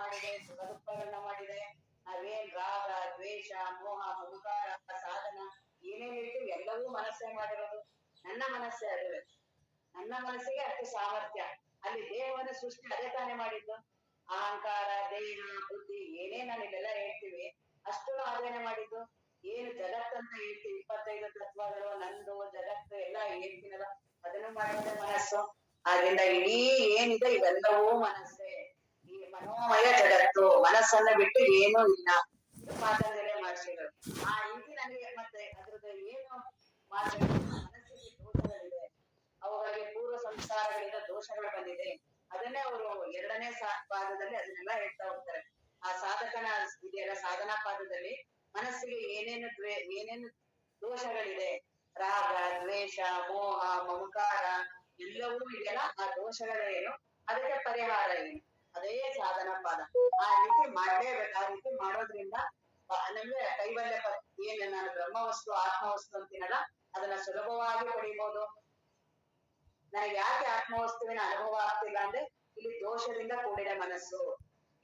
ಮಾಡಿದೆ, ಸುಖ ದುಃಖಗಳನ್ನ ಮಾಡಿದೆ. ನಾವೇನ್ ರಾಗ ದ್ವೇಷ ಮೋಹ ಮಮಕಾರ ಸಾಧನ ಏನೇನ್ ಹೇಳ್ತೀವಿ ಎಲ್ಲವೂ ಮನಸ್ಸೇ ಮಾಡಿರೋದು. ನನ್ನ ಮನಸ್ಸೇ ಅದುವೆ. ನನ್ನ ಮನಸ್ಸಿಗೆ ಅಷ್ಟು ಸಾಮರ್ಥ್ಯ. ಅಲ್ಲಿ ದೇಹವನ್ನು ಸೃಷ್ಟಿ ಅದೇ ತಾನೇ ಮಾಡಿದ್ದು. ಅಹಂಕಾರ ದೇಹ ಬುದ್ಧಿ ಏನೇನ್ ನಾನಿದೆಲ್ಲ ಹೇಳ್ತೀವಿ ಅಷ್ಟು ಅದೇನೆ ಮಾಡಿದ್ದು. ಏನು ಜಗತ್ತಂತ ಹೇಳ್ತೀವಿ 25 ತತ್ವಗಳು ನಂದು ಜಗತ್ತು ಎಲ್ಲ ಹೇಳ್ತೀನಲ್ಲ ಅದನ್ನು ಮಾಡೋದೇ ಮನಸ್ಸು. ಆದ್ರಿಂದ ಇಡೀ ಏನಿದೆ ಇವೆಲ್ಲವೂ ಮನಸ್ಸೇ. ಈ ಮನೋಮಯ ಜಗತ್ತು ಮನಸ್ಸನ್ನ ಬಿಟ್ಟು ಏನೂ ಇಲ್ಲ. ಇದು ಪಾತಂಜಲಿ ಮಹರ್ಷಿಗಳು. ಆ ರೀತಿ ನನಗೆ ಮತ್ತೆ ಅದ್ರದ್ದು ಏನು ಮಾತಾಡಿದ್ರೆ ಮನಸ್ಸಿಗೆ ದೋಷಗಳಿದೆ, ಅವುಗಳಿಗೆ ಪೂರ್ವ ಸಂಸ್ಕಾರಗಳಿಂದ ದೋಷಗಳು ಬಂದಿದೆ. ಅದನ್ನೇ ಅವರು 2ನೇ ಪಾದದಲ್ಲಿ ಅದನ್ನೆಲ್ಲ ಹೇಳ್ತಾ ಹೋಗ್ತಾರೆ. ಆ ಸಾಧಕನ ಇದೆಯಲ್ಲ ಸಾಧನಾ ಪಾದದಲ್ಲಿ ಮನಸ್ಸಿಗೆ ಏನೇನು ದೋಷಗಳಿದೆ, ರಾಗ ದ್ವೇಷ ಮೋಹ ಮಮಕಾರ ಎಲ್ಲವೂ ಇದೆಯಲ್ಲ ಆ ದೋಷಗಳೇನು, ಅದಕ್ಕೆ ಪರಿಹಾರ ಏನು, ಅದೇ ಸಾಧನಾ ಪಾದ. ಆ ರೀತಿ ಮಾಡ್ಲೇಬೇಕು. ಆ ರೀತಿ ಮಾಡೋದ್ರಿಂದ ನಮ್ಗೆ ಕೈವಲ್ಯ ಏನು ನಾನು ಬ್ರಹ್ಮವಸ್ತು ಆತ್ಮವಸ್ತು ಅಂತೀನಲ್ಲ ಅದನ್ನ ಸುಲಭವಾಗಿ ಪಡಿಬಹುದು. ನನಗೆ ಯಾಕೆ ಆತ್ಮವಸ್ತುವಿನ ಅನುಭವ ಆಗ್ತಿಲ್ಲ ಅಂದ್ರೆ ಇಲ್ಲಿ ದೋಷದಿಂದ ಕೂಡಿದ ಮನಸ್ಸು.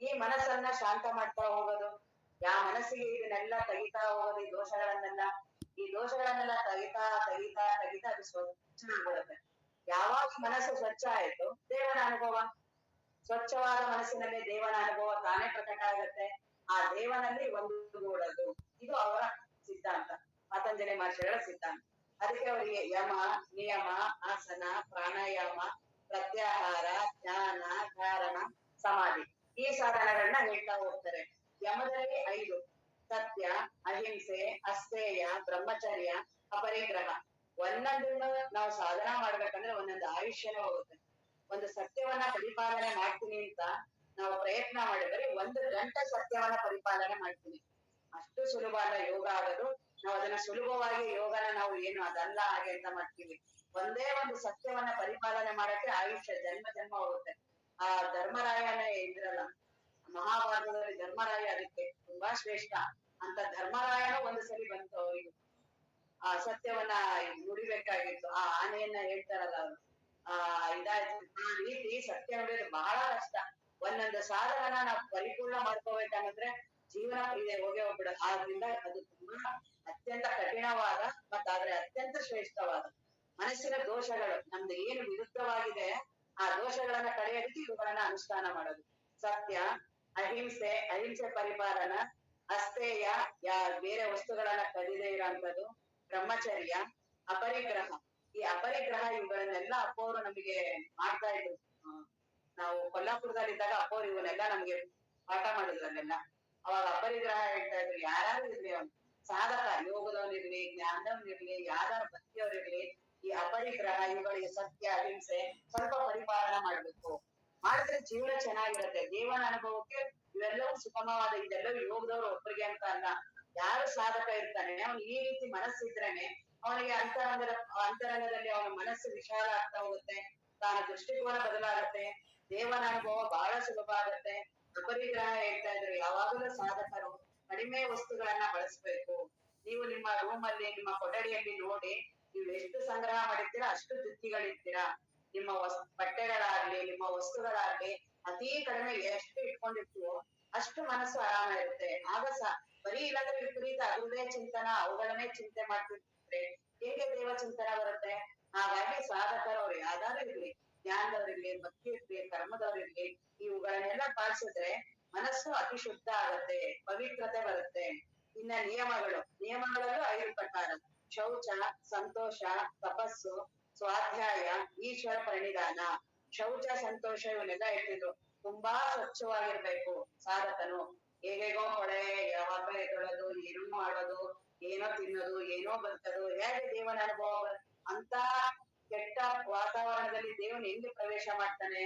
ಈ ಮನಸ್ಸನ್ನ ಶಾಂತ ಮಾಡ್ತಾ ಹೋಗೋದು. ಯಾವ ಮನಸ್ಸಿಗೆ ಇದನ್ನೆಲ್ಲ ತೆಗಿತಾ ಹೋಗೋದು ಈ ದೋಷಗಳನ್ನೆಲ್ಲ ತೆಗಿತಾ ಅದು ಸ್ವಚ್ಛ ಆಗ್ಬಿಡುತ್ತೆ. ಯಾವಾಗ ಮನಸ್ಸು ಸ್ವಚ್ಛ ಆಯ್ತು ದೇವನ ಅನುಭವ, ಸ್ವಚ್ಛವಾದ ಮನಸ್ಸಿನಲ್ಲಿ ದೇವನ ಅನುಭವ ತಾನೇ ಪ್ರಕಟ ಆಗುತ್ತೆ. ಆ ದೇವನಲ್ಲಿ ಒಂದುಗೂಡೋದು ಇದು ಅವರ ಸಿದ್ಧಾಂತ, ಪತಂಜಲಿ ಮಹರ್ಷಿಗಳ ಸಿದ್ಧಾಂತ. ಅದಕ್ಕೆ ಅವರಿಗೆ ಯಮ ನಿಯಮ ಆಸನ ಪ್ರಾಣಾಯಾಮ ಪ್ರತ್ಯಾಹಾರ ಜ್ಞಾನ ಧಾರಣ ಸಮಾಧಿ ಈ ಸಾಧನಗಳನ್ನ ಹೇಳ್ತಾ ಹೋಗ್ತಾರೆ. ಯಮದಲ್ಲಿ 5: ಸತ್ಯ ಅಹಿಂಸೆ ಅಸ್ಥೇಯ ಬ್ರಹ್ಮಚರ್ಯ ಅಪರಿಗ್ರಹ. ಒಂದೊಂದನ್ನು ನಾವು ಸಾಧನ ಮಾಡ್ಬೇಕಂದ್ರೆ ಒಂದೊಂದು ಆಯುಷ್ಯನೇ ಹೋಗುತ್ತೆ. ಒಂದು ಸತ್ಯವನ್ನ ಪರಿಪಾಲನೆ ಮಾಡ್ತೀನಿ ಅಂತ ನಾವು ಪ್ರಯತ್ನ ಮಾಡಿದರೆ 1 ಗಂಟೆ ಸತ್ಯವನ್ನ ಪರಿಪಾಲನೆ ಮಾಡ್ತೀನಿ. ಅಷ್ಟು ಸುಲಭ ಅಲ್ಲ ಯೋಗ ಆಗೋದು. ನಾವು ಅದನ್ನ ಸುಲಭವಾಗಿ ಯೋಗನ ನಾವು ಏನು ಅದಲ್ಲ ಹಾಗೆ ಅಂತ ಮಾಡ್ತೀವಿ. ಒಂದೇ ಒಂದು ಸತ್ಯವನ್ನ ಪರಿಪಾಲನೆ ಮಾಡಕ್ಕೆ ಆಯುಷ್ಯ ಜನ್ಮ ಹೋಗುತ್ತೆ. ಆ ಧರ್ಮರಾಯನ ಇದ್ರಲ್ಲ ಮಹಾಭಾರತದಲ್ಲಿ ಧರ್ಮರಾಯ ಅದಕ್ಕೆ ತುಂಬಾ ಶ್ರೇಷ್ಠ ಅಂತ. ಧರ್ಮರಾಯನ ಒಂದು ಸರಿ ಬಂತು ಅವರಿಗೆ ಆ ಸತ್ಯವನ್ನ ನುಡಿಬೇಕಾಗಿತ್ತು. ಆ ಆನೆಯನ್ನ ಹೇಳ್ತಾರಲ್ಲ ಅವರು ಇದಾಯ್ತು. ಆ ರೀತಿ ಸತ್ಯ ನುಡಿಯೋದು ಬಹಳ ಕಷ್ಟ. ಒಂದೊಂದು ಸಾಧನ ನಾವು ಪರಿಪೂರ್ಣ ಮಾಡ್ಕೋಬೇಕಂದ್ರೆ ಜೀವನ ಇದೆ ಹೋಗೇ ಹೋಗ್ಬಿಡೋದು. ಆದ್ರಿಂದ ಅದು ತುಂಬಾ ಅತ್ಯಂತ ಕಠಿಣವಾದ ಮತ್ತಾದ್ರೆ ಅತ್ಯಂತ ಶ್ರೇಷ್ಠವಾದ ಮನಸ್ಸಿನ ದೋಷಗಳು ನಮ್ದು ಏನು ವಿರುದ್ಧವಾಗಿದೆ ಆ ದೋಷಗಳನ್ನ ಕಳೆಯೋದಕ್ಕೆ ಇವುಗಳನ್ನ ಅನುಷ್ಠಾನ ಮಾಡೋದು. ಸತ್ಯ ಅಹಿಂಸೆ ಪರಿಪಾಲನ ಅಸ್ಥೇಯ ಬೇರೆ ವಸ್ತುಗಳನ್ನ ಕದಿದೇ ಇರೋಂಥದ್ದು ಬ್ರಹ್ಮಚರ್ಯ ಅಪರಿಗ್ರಹ. ಈ ಅಪರಿಗ್ರಹ ಇವುಗಳನ್ನೆಲ್ಲ ಅಪ್ಪವರು ನಮಗೆ ಮಾಡ್ತಾ ಇದ್ರು. ನಾವು ಕೊಲ್ಲಾಪುರದಲ್ಲಿದ್ದಾಗ ಅಪ್ಪವ್ರು ಇವನ್ನೆಲ್ಲ ನಮ್ಗೆ ಪಾಠ ಮಾಡಿದ್ರಲ್ಲೆಲ್ಲ. ಅವಾಗ ಅಪರಿಗ್ರಹ ಹೇಳ್ತಾ ಇದ್ರು. ಯಾರು ಇರ್ಲಿ ಅವ್ನು ಸಾಧಕ ಯೋಗದವನಿರ್ಲಿ ಜ್ಞಾನದವನಿರ್ಲಿ ಯಾರು ಭಕ್ತಿಯವ್ರಿರ್ಲಿ ಈ ಅಪರಿಗ್ರಹ ಇವುಗಳಿಗೆ ಸತ್ಯ ಅಹಿಂಸೆ ಸ್ವಲ್ಪ ಪರಿಪಾಲನ ಮಾಡ್ಬೇಕು. ಮಾಡಿದ್ರೆ ಜೀವನ ಚೆನ್ನಾಗಿರುತ್ತೆ. ಜೀವನ ಅನುಭವಕ್ಕೆ ಇವೆಲ್ಲವೂ ಸುಗಮವಾದ. ಇದೆಲ್ಲವೂ ಯೋಗದವ್ರು ಒಬ್ಬರಿಗೆ ಅಂತ ಅಲ್ಲ. ಯಾರು ಸಾಧಕ ಇರ್ತಾನೆ ಅವ್ನು ಈ ರೀತಿ ಮನಸ್ಸಿದ್ರೇನೆ ಅವನಿಗೆ ಅಂತರಂಗದಲ್ಲಿ ಅವನ ಮನಸ್ಸು ವಿಶಾಲ ಆಗ್ತಾ ಹೋಗುತ್ತೆ. ತಾನ ದೃಷ್ಟಿಕೋನ ಬದಲಾಗುತ್ತೆ. ದೇವನ ಅನುಭವ ಬಹಳ ಸುಲಭ ಆಗುತ್ತೆ. ಅಪರಿಗ್ರಹ ಹೇಳ್ತಾ ಇದ್ರು ಯಾವಾಗಲೂ ಸಾಧಕರು ಕಡಿಮೆ ವಸ್ತುಗಳನ್ನ ಬಳಸ್ಬೇಕು. ನೀವು ನಿಮ್ಮ ರೂಮಲ್ಲಿ ನಿಮ್ಮ ಕೊಠಡಿಯಲ್ಲಿ ನೋಡಿ ನೀವು ಎಷ್ಟು ಸಂಗ್ರಹ ಮಾಡಿರ್ತೀರಾ ಅಷ್ಟು ತೃಪ್ತಿಗಳಿರ್ತೀರಾ. ನಿಮ್ಮ ಬಟ್ಟೆಗಳಾಗ್ಲಿ ನಿಮ್ಮ ವಸ್ತುಗಳಾಗ್ಲಿ ಅತೀ ಕಡಿಮೆ ಎಷ್ಟು ಇಟ್ಕೊಂಡಿರ್ತೀವೋ ಅಷ್ಟು ಮನಸ್ಸು ಆರಾಮ ಇರುತ್ತೆ. ಆಗ ಬರೀ ಇಲ್ಲಾಂದ್ರೆ ವಿಪರೀತ ಹೃದಯ ಚಿಂತನ ಅವುಗಳನ್ನೇ ಚಿಂತೆ ಮಾಡ್ತಿರ್ತಾರೆ. ಹೇಗೆ ದೇವ ಚಿಂತನ ಬರುತ್ತೆ? ಹಾಗಾಗಿ ಸಾಧಕರು ಅವ್ರು ಯಾವ್ದಾದ್ರು ಇರ್ಲಿ ಜ್ಞಾನದವ್ರಿರ್ಲಿ ಭಕ್ತಿ ಇರ್ಲಿ ಕರ್ಮದವ್ರಿರ್ಲಿ ಇವುಗಳನ್ನೆಲ್ಲ ಪಾಲಿಸಿದ್ರೆ ಮನಸ್ಸು ಅತಿ ಶುದ್ಧ ಆಗುತ್ತೆ, ಪವಿತ್ರತೆ ಬರುತ್ತೆ. ಇನ್ನ ನಿಯಮಗಳಲ್ಲೂ 5 ಪ್ರಕಾರ: ಶೌಚ ಸಂತೋಷ ತಪಸ್ಸು ಸ್ವಾಧ್ಯಾಯ ಈಶ್ವರ ಪರಿಣಿಧಾನ. ಶೌಚ ಸಂತೋಷ ಇವನ್ನೆಲ್ಲ ಹೇಳ್ತಿದ್ರು. ತುಂಬಾ ಸ್ವಚ್ಛವಾಗಿರ್ಬೇಕು ಸಾಧಕನು. ಹೇಗೇಗೋ ಕೊಳೆ ಯಾವಾಗ ಎದೊಳೋದು ಏನೋ ಮಾಡೋದು ಏನೋ ತಿನ್ನೋದು ಏನೋ ಬರ್ತದೋ ಹೇಗೆ ದೇವನ ಅನುಭವ ಅಂತ ಕೆಟ್ಟ ವಾತಾವರಣದಲ್ಲಿ ದೇವನ್ ಹೆಂಗೆ ಪ್ರವೇಶ ಮಾಡ್ತಾನೆ?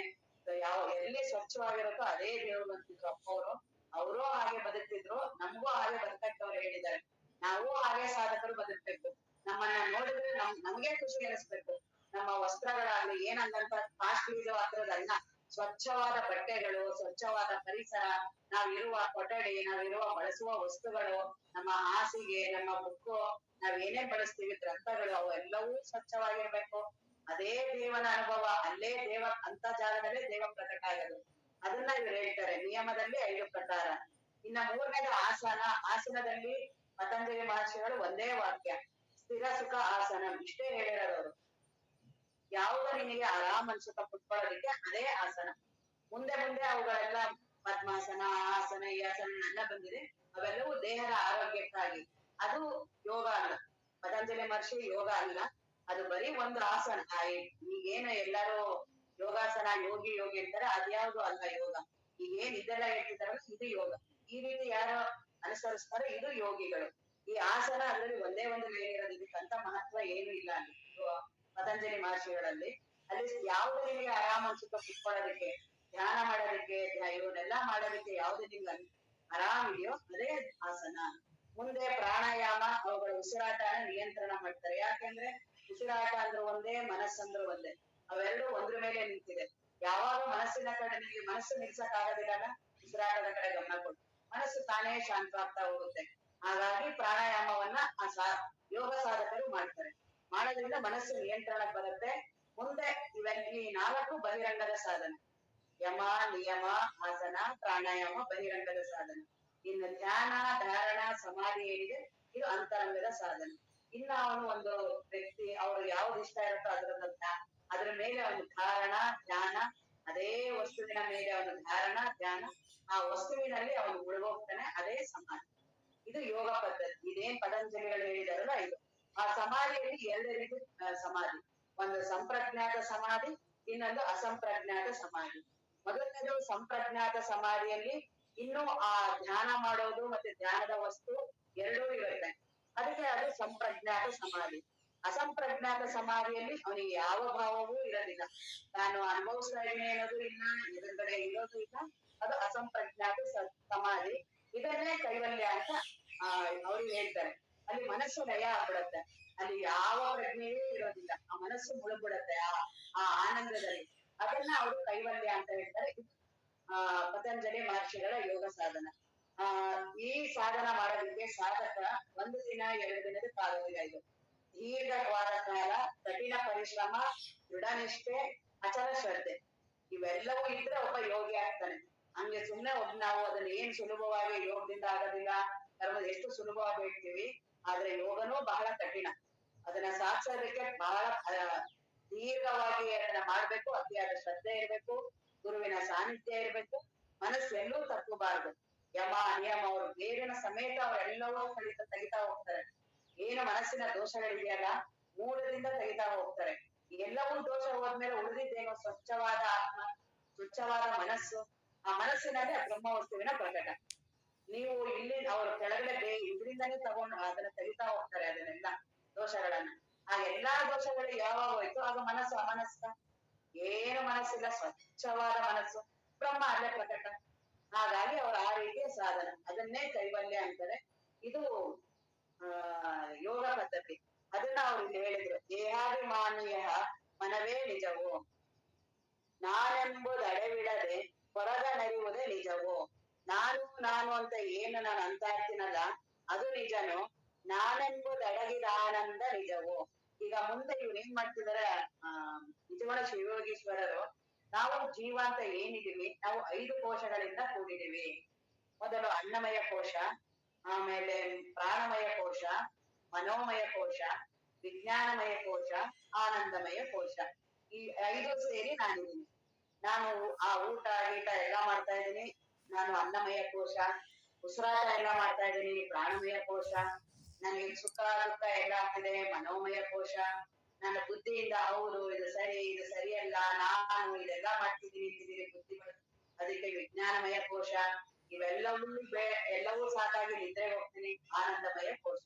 ಎಲ್ಲಿ ಸ್ವಚ್ಛವಾಗಿರುತ್ತೋ ಅದೇ ದೇವ್ರು ಅಂತಿದ್ರು ಅಪ್ಪವರು. ಅವರು ಹಾಗೆ ಬದುಕ್ತಿದ್ರು. ನಮಗೂ ಹಾಗೆ ಬದುಕಕ್ಕೆ ಹೇಳಿದ್ದಾರೆ. ನಾವು ಹಾಗೆ ಸಾಧಕರು ಬದುಕ್ಬೇಕು. ನಮ್ಮನ್ನ ನೋಡಿದ್ರೆ ನಮ್ಗೆ ಖುಷಿ ಅನಿಸ್ಬೇಕು. ನಮ್ಮ ವಸ್ತ್ರಗಳಾಗ್ಲಿ ಏನಂದಂತ ಕಾಸ್ಟ್ಲಿ ಹತ್ರದಲ್ಲ. ಸ್ವಚ್ಛವಾದ ಬಟ್ಟೆಗಳು ಸ್ವಚ್ಛವಾದ ಪರಿಸರ ನಾವಿರುವ ಕೊಠಡಿ ನಾವಿರುವ ಬಳಸುವ ವಸ್ತುಗಳು ನಮ್ಮ ಹಾಸಿಗೆ ನಮ್ಮ ಬುಕ್ಕು ನಾವೇನೇ ಬಳಸ್ತೀವಿ ಗ್ರಂಥಗಳು ಅವೆಲ್ಲವೂ ಸ್ವಚ್ಛವಾಗಿರ್ಬೇಕು. ಅದೇ ದೇವನ ಅನುಭವ. ಅಲ್ಲೇ ದೇವ ಅಂತ ಜಾಗದಲ್ಲೇ ದೇವ ಪ್ರಕಟ ಆಗೋದು. ಅದನ್ನ ಇವ್ರು ಹೇಳ್ತಾರೆ ನಿಯಮದಲ್ಲಿ 5 ಪ್ರಕಾರ. ಇನ್ನ ಮೂರನೇದು ಆಸನ. ಆಸನದಲ್ಲಿ ಪತಂಜಲಿ ಮಹರ್ಷಿಗಳು ಒಂದೇ ವಾಕ್ಯ, ಸ್ಥಿರ ಸುಖ ಆಸನ, ಇಷ್ಟೇ ಹೇಳಿರೋದು ಅವರು. ಯಾವುದು ನಿನಗೆ ಆರಾಮ್ ಅನ್ಸುತ್ತ ಕುತ್ಕೊಳ್ಳೋದಿಕ್ಕೆ ಅದೇ ಆಸನ. ಮುಂದೆ ಮುಂದೆ ಅವುಗಳೆಲ್ಲ ಪದ್ಮಾಸನ, ಆಸನ, ಈ ಆಸನ ಎಲ್ಲ ಬಂದಿದೆ. ಅವೆಲ್ಲವೂ ದೇಹದ ಆರೋಗ್ಯಕ್ಕಾಗಿ. ಅದು ಯೋಗ ಅಲ್ಲ. ಪತಂಜಲಿ ಮಹರ್ಷಿ ಯೋಗ ಅಲ್ಲ, ಅದು ಬರೀ ಒಂದು ಆಸನ. ಈಗೇನು ಎಲ್ಲರೂ ಯೋಗಾಸನ, ಯೋಗಿ ಯೋಗಿ ಅಂತಾರೆ, ಅದ್ಯಾವುದು ಅಲ್ಲ ಯೋಗ. ಈಗೇನ್ ಇದೆಲ್ಲ ಹೇಳ್ತಿದಾರಲ್ಲ ಇದು ಯೋಗ. ಈ ರೀತಿ ಯಾರು ಅನುಸರಿಸ್ತಾರೋ ಇದು ಯೋಗಿಗಳು. ಈ ಆಸನ ಅದ್ರಲ್ಲಿ ಒಂದೇ ಒಂದು ಹೇಳಿರೋದು, ಇದಕ್ಕಂತ ಮಹತ್ವ ಏನು ಇಲ್ಲ ಅಲ್ಲಿ ಪತಂಜಲಿ ಮಹರ್ಷಿಗಳಲ್ಲಿ. ಅಲ್ಲಿ ಯಾವ್ದು ನಿಮಗೆ ಆರಾಮ ಅನ್ಸುತ್ತೋ ಕುತ್ಕೊಳ್ಳೋದಕ್ಕೆ, ಧ್ಯಾನ ಮಾಡೋದಕ್ಕೆ, ಇವನ್ನೆಲ್ಲ ಮಾಡೋದಕ್ಕೆ ಯಾವ್ದು ನಿಮ್ಗೆ ಆರಾಮಿದೆಯೋ ಅದೇ ಆಸನ. ಮುಂದೆ ಪ್ರಾಣಾಯಾಮ, ಅವುಗಳ ಉಸಿರಾಟನ ನಿಯಂತ್ರಣ ಮಾಡ್ತಾರೆ. ಯಾಕೆಂದ್ರೆ ಉಸಿರಾಟ ಅಂದ್ರೂ ಒಂದೇ, ಮನಸ್ಸಂದ್ರೂ ಒಂದೇ, ಅವೆರಡು ಒಂದ್ರ ಮೇಲೆ ನಿಂತಿದೆ. ಯಾವಾಗ ಮನಸ್ಸಿನ ಕಡೆ ನಿಮಗೆ ಮನಸ್ಸು ನಿಲ್ಸಕ್ ಆಗೋದಿಲ್ಲ, ಉಸಿರಾಟದ ಕಡೆ ಗಮನ ಕೊಟ್ಟು ಮನಸ್ಸು ತಾನೇ ಶಾಂತ ಆಗ್ತಾ ಹೋಗುತ್ತೆ. ಹಾಗಾಗಿ ಪ್ರಾಣಾಯಾಮವನ್ನ ಯೋಗ ಸಾಧಕರು ಮಾಡ್ತಾರೆ. ಮಾಡೋದ್ರಿಂದ ಮನಸ್ಸು ನಿಯಂತ್ರಣಕ್ಕೆ ಬರುತ್ತೆ. ಮುಂದೆ ಈ 4 ಬಹಿರಂಗದ ಸಾಧನ. ಯಮ, ನಿಯಮ, ಆಸನ, ಪ್ರಾಣಾಯಾಮ ಬಹಿರಂಗದ ಸಾಧನ. ಇನ್ನು ಧ್ಯಾನ, ಧಾರಣ, ಸಮಾಧಿ ಏನಿದೆ ಇದು ಅಂತರಂಗದ ಸಾಧನ. ಇನ್ನು ಅವನು ಒಂದು ವ್ಯಕ್ತಿ ಅವ್ರು ಯಾವ್ದು ಇಷ್ಟ ಇರುತ್ತೋ ಅದ್ರ ಮೇಲೆ ಅವನು ಧಾರಣ, ಧ್ಯಾನ, ಅದೇ ವಸ್ತುವಿನ ಮೇಲೆ ಅವನು ಧಾರಣ, ಧ್ಯಾನ, ಆ ವಸ್ತುವಿನಲ್ಲಿ ಅವನು ಮುಳುಗೋಗ್ತಾನೆ, ಅದೇ ಸಮಾಧಿ. ಇದು ಯೋಗ ಪದ್ಧತಿ. ಇದೇನ್ ಪತಂಜಲಿಗಳು ಹೇಳಿದಾರಲ್ಲ ಇದು. ಆ ಸಮಾಧಿಯಲ್ಲಿ 2 ರೀತಿ ಸಮಾಧಿ. ಒಂದು ಸಂಪ್ರಜ್ಞಾತ ಸಮಾಧಿ, ಇನ್ನೊಂದು ಅಸಂಪ್ರಜ್ಞಾತ ಸಮಾಧಿ. ಮೊದಲನೇದು ಸಂಪ್ರಜ್ಞಾತ ಸಮಾಧಿಯಲ್ಲಿ ಇನ್ನು ಆ ಧ್ಯಾನ ಮಾಡೋದು ಮತ್ತೆ ಧ್ಯಾನದ ವಸ್ತು ಎರಡೂ ಇರುತ್ತೆ, ಅದಕ್ಕೆ ಅದು ಸಂಪ್ರಜ್ಞಾತ ಸಮಾಧಿ. ಅಸಂಪ್ರಜ್ಞಾತ ಸಮಾಧಿಯಲ್ಲಿ ಅವನಿಗೆ ಯಾವ ಭಾವವೂ ಇರೋದಿಲ್ಲ, ನಾನು ಅನುಭವಿಸ್ತಾ ಇದ್ದೀನಿ ಅನ್ನೋದು ಇಲ್ಲ, ಎದುರುಗಡೆ ಇರೋದು ಇಲ್ಲ, ಅದು ಅಸಂಪ್ರಜ್ಞಾತ ಸಮಾಧಿ. ಇದನ್ನೇ ಕೈವಲ್ಯ ಅಂತ ಅವ್ರಿಗೆ ಹೇಳ್ತಾರೆ. ಅಲ್ಲಿ ಮನಸ್ಸು ಲಯ ಆಗ್ಬಿಡತ್ತೆ, ಅಲ್ಲಿ ಯಾವ ಪ್ರಜ್ಞೆಯೂ ಇರೋದಿಲ್ಲ, ಆ ಮನಸ್ಸು ಮುಳುಗ್ಬಿಡತ್ತೆ ಆ ಆನಂದದಲ್ಲಿ. ಅದನ್ನ ಅವರು ಕೈವಲ್ಯ ಅಂತ ಹೇಳ್ತಾರೆ. ಪತಂಜಲಿ ಮಹರ್ಷಿಗಳ ಯೋಗ ಸಾಧನ. ಈ ಸಾಧನ ಮಾಡೋದಕ್ಕೆ ಸಾಧಕ 1 ದಿನ 2 ದಿನದ ಕಾಲವಿಲ್ಲ. ಇದು ದೀರ್ಘವಾದ ಕಾಲ, ಕಠಿಣ ಪರಿಶ್ರಮ, ದೃಢನಿಷ್ಠೆ, ಅಚಲ ಶ್ರದ್ಧೆ, ಇವೆಲ್ಲವೂ ಇದ್ರೆ ಒಬ್ಬ ಯೋಗಿ ಆಗ್ತಾನೆ. ಹಂಗೆ ಸುಮ್ನೆ ನಾವು ಅದನ್ನ ಏನ್ ಸುಲಭವಾಗಿ ಯೋಗದಿಂದ ಆಗೋದಿಲ್ಲ, ಎಷ್ಟು ಸುಲಭವಾಗಿ ಹೇಳ್ತೀವಿ, ಆದ್ರೆ ಯೋಗನೂ ಬಹಳ ಕಠಿಣ. ಅದನ್ನ ಸಾಧಿಸೋದಕ್ಕೆ ಬಹಳ ದೀರ್ಘವಾಗಿ ಅದನ್ನ ಮಾಡ್ಬೇಕು, ಅತಿಯಾದ ಶ್ರದ್ಧೆ ಇರ್ಬೇಕು, ಗುರುವಿನ ಸಾನ್ನಿಧ್ಯ ಇರ್ಬೇಕು, ಮನಸ್ಸೆಲ್ಲೂ ತಪ್ಪಬಾರದು. ಯಮ, ನಿಯಮ, ಅವರು ಬೇರಿನ ಸಮೇತ ಅವರೆಲ್ಲವೂ ತೆಗಿತಾ ಹೋಗ್ತಾರೆ. ಏನು ಮನಸ್ಸಿನ ದೋಷಗಳಿದೆಯಲ್ಲ ಮೂಲದಿಂದ ತೆಗಿತಾ ಹೋಗ್ತಾರೆ. ಎಲ್ಲವೂ ದೋಷ ಹೋದ್ಮೇಲೆ ಉಳಿದಿದ್ದೇನೋ ಸ್ವಚ್ಛವಾದ ಆತ್ಮ, ಸ್ವಚ್ಛವಾದ ಮನಸ್ಸು. ಆ ಮನಸ್ಸಿನಲ್ಲಿ ಆ ಬ್ರಹ್ಮ ವಸ್ತುವಿನ ಪ್ರಕಟ. ನೀವು ಇಲ್ಲಿ ಅವರು ಕೆಳಗಡೆ ಇದರಿಂದಾನೇ ತಗೊಂಡು ಅದನ್ನ ತೆಗಿತಾ ಹೋಗ್ತಾರೆ, ಅದನ್ನೆಲ್ಲ ದೋಷಗಳನ್ನ. ಆ ಎಲ್ಲಾ ದೋಷಗಳು ಯಾವಾಗ ಹೋಯ್ತು ಆಗ ಮನಸ್ಸು ಅಮನಸ್ಕ, ಏನು ಮನಸ್ಸಿಲ್ಲ, ಸ್ವಚ್ಛವಾದ ಮನಸ್ಸು, ಬ್ರಹ್ಮ ಅಲ್ಲೇ ಪ್ರಕಟ. ಹಾಗಾಗಿ ಅವರು ಆ ರೀತಿಯ ಸಾಧನ, ಅದನ್ನೇ ಕೈವಲ್ಯ ಅಂತಾರೆ. ಇದು ಯೋಗ ಪದ್ಧತಿ. ಅದನ್ನ ಅವ್ರು ಇಲ್ಲಿ ಹೇಳಿದ್ರು. ದೇಹಾಭಿಮಾನಿಯ ಮನವೇ ನಿಜವು, ನಾನೆಂಬುದು ಅಡವಿಡದೆ ಹೊರಗ ನರಿಯುವುದೇ ನಿಜವು. ನಾನು ಅಂತ ಏನು ನಾನು ಅಂತ ಇರ್ತೀನಲ್ಲ ಅದು ನಿಜನು, ನಾನೆಂಬುದು ಅಡಗಿದ ಆನಂದ ನಿಜವು. ಈಗ ಮುಂದೆ ಇವ್ರು ಏನ್ ಮಾಡ್ತಿದಾರೆ, ನಿಜವಾದ ಶಿವಯೋಗೀಶ್ವರರು, ನಾವು ಜೀವ ಅಂತ ಏನಿದೀವಿ, ನಾವು 5 ಕೋಶಗಳಿಂದ ಕೂಡಿದೀವಿ. ಮೊದಲು ಅನ್ನಮಯ ಕೋಶ, ಆಮೇಲೆ ಪ್ರಾಣಮಯ ಕೋಶ, ಮನೋಮಯ ಕೋಶ, ವಿಜ್ಞಾನಮಯ ಕೋಶ, ಆನಂದಮಯ ಕೋಶ. ಈ 5 ಸೇರಿ ನಾನಿದ್ದೀನಿ. ನಾನು ಆ ಊಟ ಗೀಟ ಎಲ್ಲ ಮಾಡ್ತಾ ಇದ್ದೀನಿ, ನಾನು ಅನ್ನಮಯ ಕೋಶ. ಉಸಿರಾಟ ಎಲ್ಲ ಮಾಡ್ತಾ ಇದ್ದೀನಿ, ಪ್ರಾಣಮಯ ಕೋಶ. ನನಗೆ ಸುಖ ದುಃಖ ಎಲ್ಲ ಆಗ್ತಿದೆ, ಮನೋಮಯ ಕೋಶ. ನನ್ನ ಬುದ್ಧಿಯಿಂದ ಹೌದು ಇದು ಸರಿ ಇದು ಸರಿಯಲ್ಲ, ನಾನು ಇದೆಲ್ಲ ಮಾಡ್ತಿದ್ದೀನಿ ಬುದ್ಧಿ, ಅದಕ್ಕೆ ವಿಜ್ಞಾನಮಯ ಕೋಶ. ಎಲ್ಲವೂ ಸಾಕಾಗಿ ನಿದ್ರೆ ಹೋಗ್ತೀನಿ, ಆನಂದಮಯ ಕೋಶ.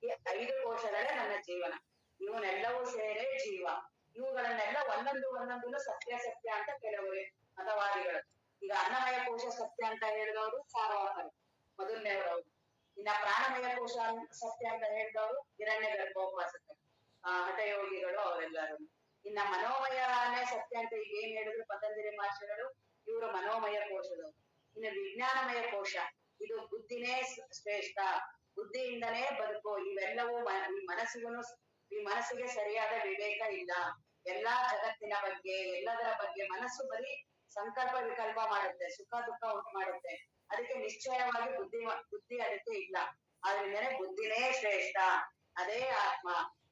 ಈ 5 ಕೋಶಗಳೇ ನನ್ನ ಜೀವನ. ಇವನ್ನೆಲ್ಲವೂ ಸೇರೇ ಜೀವ. ಇವುಗಳನ್ನೆಲ್ಲ ಒಂದೊಂದು ಸತ್ಯ ಅಂತ ಕೆಲವರು ಮತವಾದಿಗಳು. ಈಗ ಅನ್ನಮಯ ಕೋಶ ಸತ್ಯ ಅಂತ ಹೇಳಿದವರು ಸಾರ್ವಕಾರು ಮೊದಲನೇವರು. ಇನ್ನ ಪ್ರಾಣಮಯ ಕೋಶ ಸತ್ಯ ಅಂತ ಹೇಳಿದವರು ಹಿರಣ್ಯ ಗರ್ಭೋಪಾಸಕರು, ಹಠಯೋಗಿಗಳು, ಅವರೆಲ್ಲರೂ. ಇನ್ನ ಮನೋಮಯನೇ ಸತ್ಯ ಅಂತ ಈಗ ಏನ್ ಹೇಳಿದ್ರು ಪತಂಜಲಿ ಮಹರ್ಷಿಗಳು, ಇವರು ಮನೋಮಯ ಕೋಶದವರು. ಇನ್ನು ವಿಜ್ಞಾನಮಯ ಕೋಶ, ಇದು ಬುದ್ಧಿನೇ ಶ್ರೇಷ್ಠ, ಬುದ್ಧಿಯಿಂದನೇ ಬದುಕು. ಇವೆಲ್ಲವೂ ಈ ಮನಸ್ಸಿಗೆ ಸರಿಯಾದ ವಿವೇಕ ಇಲ್ಲ, ಎಲ್ಲಾ ಜಗತ್ತಿನ ಬಗ್ಗೆ ಎಲ್ಲದರ ಬಗ್ಗೆ ಮನಸ್ಸು ಬರೀ ಸಂಕಲ್ಪ ವಿಕಲ್ಪ ಮಾಡುತ್ತೆ, ಸುಖ ದುಃಖ ಉಂಟು ಮಾಡುತ್ತೆ. ಅದಕ್ಕೆ ನಿಶ್ಚಯವಾಗಿ ಬುದ್ಧಿ ಅದಕ್ಕೆ ಇಲ್ಲ. ಆದ್ರಿಂದನೇ ಬುದ್ಧಿನೇ ಶ್ರೇಷ್ಠ, ಅದೇ ಆತ್ಮ.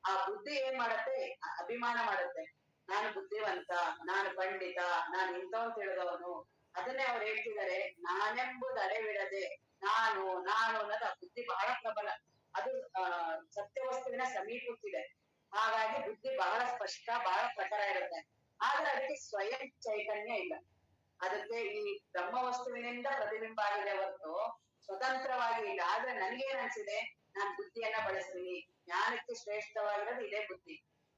ಆ ಬುದ್ಧಿ ಏನ್ ಮಾಡುತ್ತೆ, ಅಭಿಮಾನ ಮಾಡುತ್ತೆ. ನಾನು ಬುದ್ಧಿವಂತ, ನಾನು ಪಂಡಿತ, ನಾನು ಇಂಥವನ್ ತಿಳಿದವನು. ಅದನ್ನೇ ಅವ್ರು ಹೇಳ್ತಿದ್ದಾರೆ, ನಾನೆಂಬುದು ಅರಿವಿಡದೆ ನಾನು ಅನ್ನೋದು ಆ ಬುದ್ಧಿ ಬಹಳ ಪ್ರಬಲ. ಅದು ಸತ್ಯವಸ್ತುವಿನ ಸಮೀಪಕ್ಕಿದೆ. ಹಾಗಾಗಿ ಬುದ್ಧಿ ಬಹಳ ಸ್ಪಷ್ಟ, ಬಹಳ ಪ್ರಖರ ಇರುತ್ತೆ. ಆದ್ರೆ ಅದಕ್ಕೆ ಸ್ವಯಂ ಚೈತನ್ಯ ಇಲ್ಲ. ಅದಕ್ಕೆ ಈ ಬ್ರಹ್ಮ ವಸ್ತುವಿನಿಂದ ಪ್ರತಿಬಿಂಬ ಆಗಿದೆ ಹೊರತು ಸ್ವತಂತ್ರವಾಗಿ ಇಲ್ಲ. ಆದ್ರೆ ನನ್ಗೇನ್ ಅನ್ಸಿದೆ, ನಾನ್ ಬುದ್ಧಿಯನ್ನ ಬಳಸ್ತೀನಿ, ಜ್ಞಾನಕ್ಕೆ ಶ್ರೇಷ್ಠವಾಗಿರೋದು ಇದೇ ಬುದ್ಧಿ.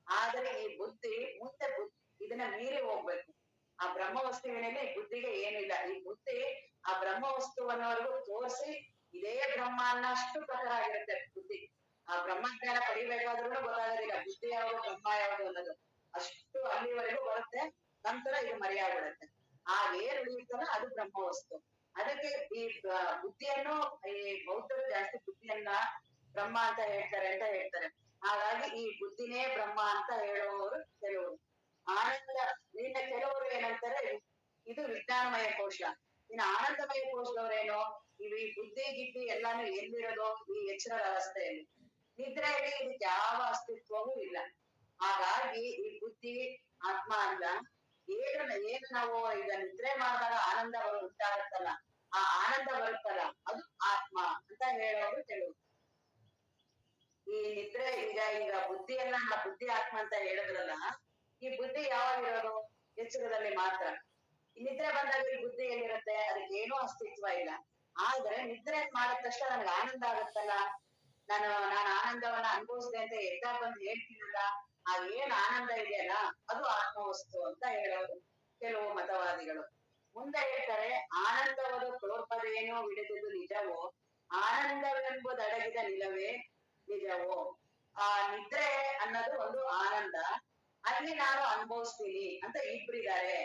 ಆದರೆ ಈ ಬುದ್ಧಿ ಮುಂದೆ ಇದನ್ನ ಮೀರಿ ಹೋಗ್ಬೇಕು. ಆ ಬ್ರಹ್ಮ ವಸ್ತುವಿನಲ್ಲಿ ಬುದ್ಧಿಗೆ ಏನಿಲ್ಲ. ಈ ಬುದ್ಧಿ ಆ ಬ್ರಹ್ಮ ವಸ್ತುವನ್ನವರೆಗೂ ತೋರಿಸಿ ಇದೇ ಬ್ರಹ್ಮ ಅನ್ನಷ್ಟು ಪ್ರಕಾರ ಆಗಿರುತ್ತೆ ಬುದ್ಧಿ. ಆ ಬ್ರಹ್ಮಜ್ಞಾನ ಪಡಿಬೇಕಾದ್ರೂ ಗೊತ್ತಾಗೋದಿಲ್ಲ ಬುದ್ಧಿ ಯಾವುದು ಬ್ರಹ್ಮ ಯಾವುದು ಅನ್ನೋದು. ಅಷ್ಟು ಅಲ್ಲಿವರೆಗೂ ಬರುತ್ತೆ, ನಂತರ ಇದು ಮರೆಯಾಗ್ಬಿಡುತ್ತೆ. ಆ ಏನ್ ಉಳಿಯುತ್ತಲ್ಲ ಅದು ಬ್ರಹ್ಮ ವಸ್ತು. ಅದಕ್ಕೆ ಈ ಬುದ್ಧಿಯನ್ನು ಈ ಬೌದ್ಧರು ಜಾಸ್ತಿ ಬುದ್ಧಿಯನ್ನ ಬ್ರಹ್ಮ ಅಂತ ಹೇಳ್ತಾರೆ. ಹಾಗಾಗಿ ಈ ಬುದ್ಧಿನೇ ಬ್ರಹ್ಮ ಅಂತ ಹೇಳುವವರು ಕೆಲವರು. ಆನಂದ ಇನ್ನ ಕೆಲವರು ಏನಂತಾರೆ, ಇದು ವಿಜ್ಞಾನಮಯ ಕೋಶ, ಇನ್ನು ಆನಂದಮಯ ಕೋಶದವರೇನು, ಇವು ಈ ಬುದ್ಧಿ ಗಿದ್ದಿ ಎಲ್ಲಾನು ಎಲ್ಲಿರೋದು ಈ ಎಚ್ಚರದ ಅವಸ್ಥೆಯಲ್ಲಿ. ನಿದ್ರೆಯಲ್ಲಿ ಇದಕ್ಕೆ ಯಾವ ಅಸ್ತಿತ್ವವೂ ಇಲ್ಲ. ಹಾಗಾಗಿ ಈ ಬುದ್ಧಿ ಆತ್ಮ ಅಲ್ಲ. ಏನು ನಾವು ಈಗ ನಿದ್ರೆ ಮಾಡಿದಾಗ ಆನಂದ ಉಂಟಾಗುತ್ತಲ್ಲ, ಆ ಆನಂದ ಬರುತ್ತಲ್ಲ ಅದು ಆತ್ಮ ಅಂತ ಹೇಳೋದು ಕೆಲವು. ಈ ನಿದ್ರೆ ಈಗ ಬುದ್ಧಿಯನ್ನ ಬುದ್ಧಿ ಆತ್ಮ ಅಂತ ಹೇಳಿದ್ರಲ್ಲ, ಈ ಬುದ್ಧಿ ಯಾವಾಗಿರೋದು ಎಚ್ಚರದಲ್ಲಿ ಮಾತ್ರ. ಈ ನಿದ್ರೆ ಬಂದಾಗ ಈ ಬುದ್ಧಿ ಎಲ್ಲಿರುತ್ತೆ, ಅದಕ್ಕೆ ಏನೂ ಅಸ್ತಿತ್ವ ಇಲ್ಲ. ಆದ್ರೆ ನಿದ್ರೆ ಮಾಡಿದ ತಕ್ಷಣ ನನ್ಗೆ ಆನಂದ ಆಗುತ್ತಲ್ಲ, ನಾನು ಆನಂದವನ್ನ ಅನುಭವಿಸಿದೆ ಅಂತ ಎದ್ದಾಗ ಬಂದು ಹೇಳ್ತೀನಲ್ಲ, ಆ ಏನ್ ಆನಂದ ಇದೆಯಲ್ಲ ಅದು ಆತ್ಮವಸ್ತು ಅಂತ ಹೇಳೋದು ಕೆಲವು ಮತವಾದಿಗಳು. ಮುಂದೆ ಹೇಳ್ತಾರೆ, ಆನಂದವನ್ನು ತೋರ್ಪದೇನೋ ಹಿಡಿದುದು ನಿಜವೋ, ಆನಂದವೆಂಬುದಡಗಿದ ನಿಲವೇ ನಿಜವೋ. ಆ ನಿದ್ರೆ ಅನ್ನೋದು ಒಂದು ಆನಂದ, ಅಲ್ಲಿ ನಾನು ಅನುಭವಿಸ್ತೀನಿ ಅಂತ ಇಬ್ರಿದ್ದಾರೆ.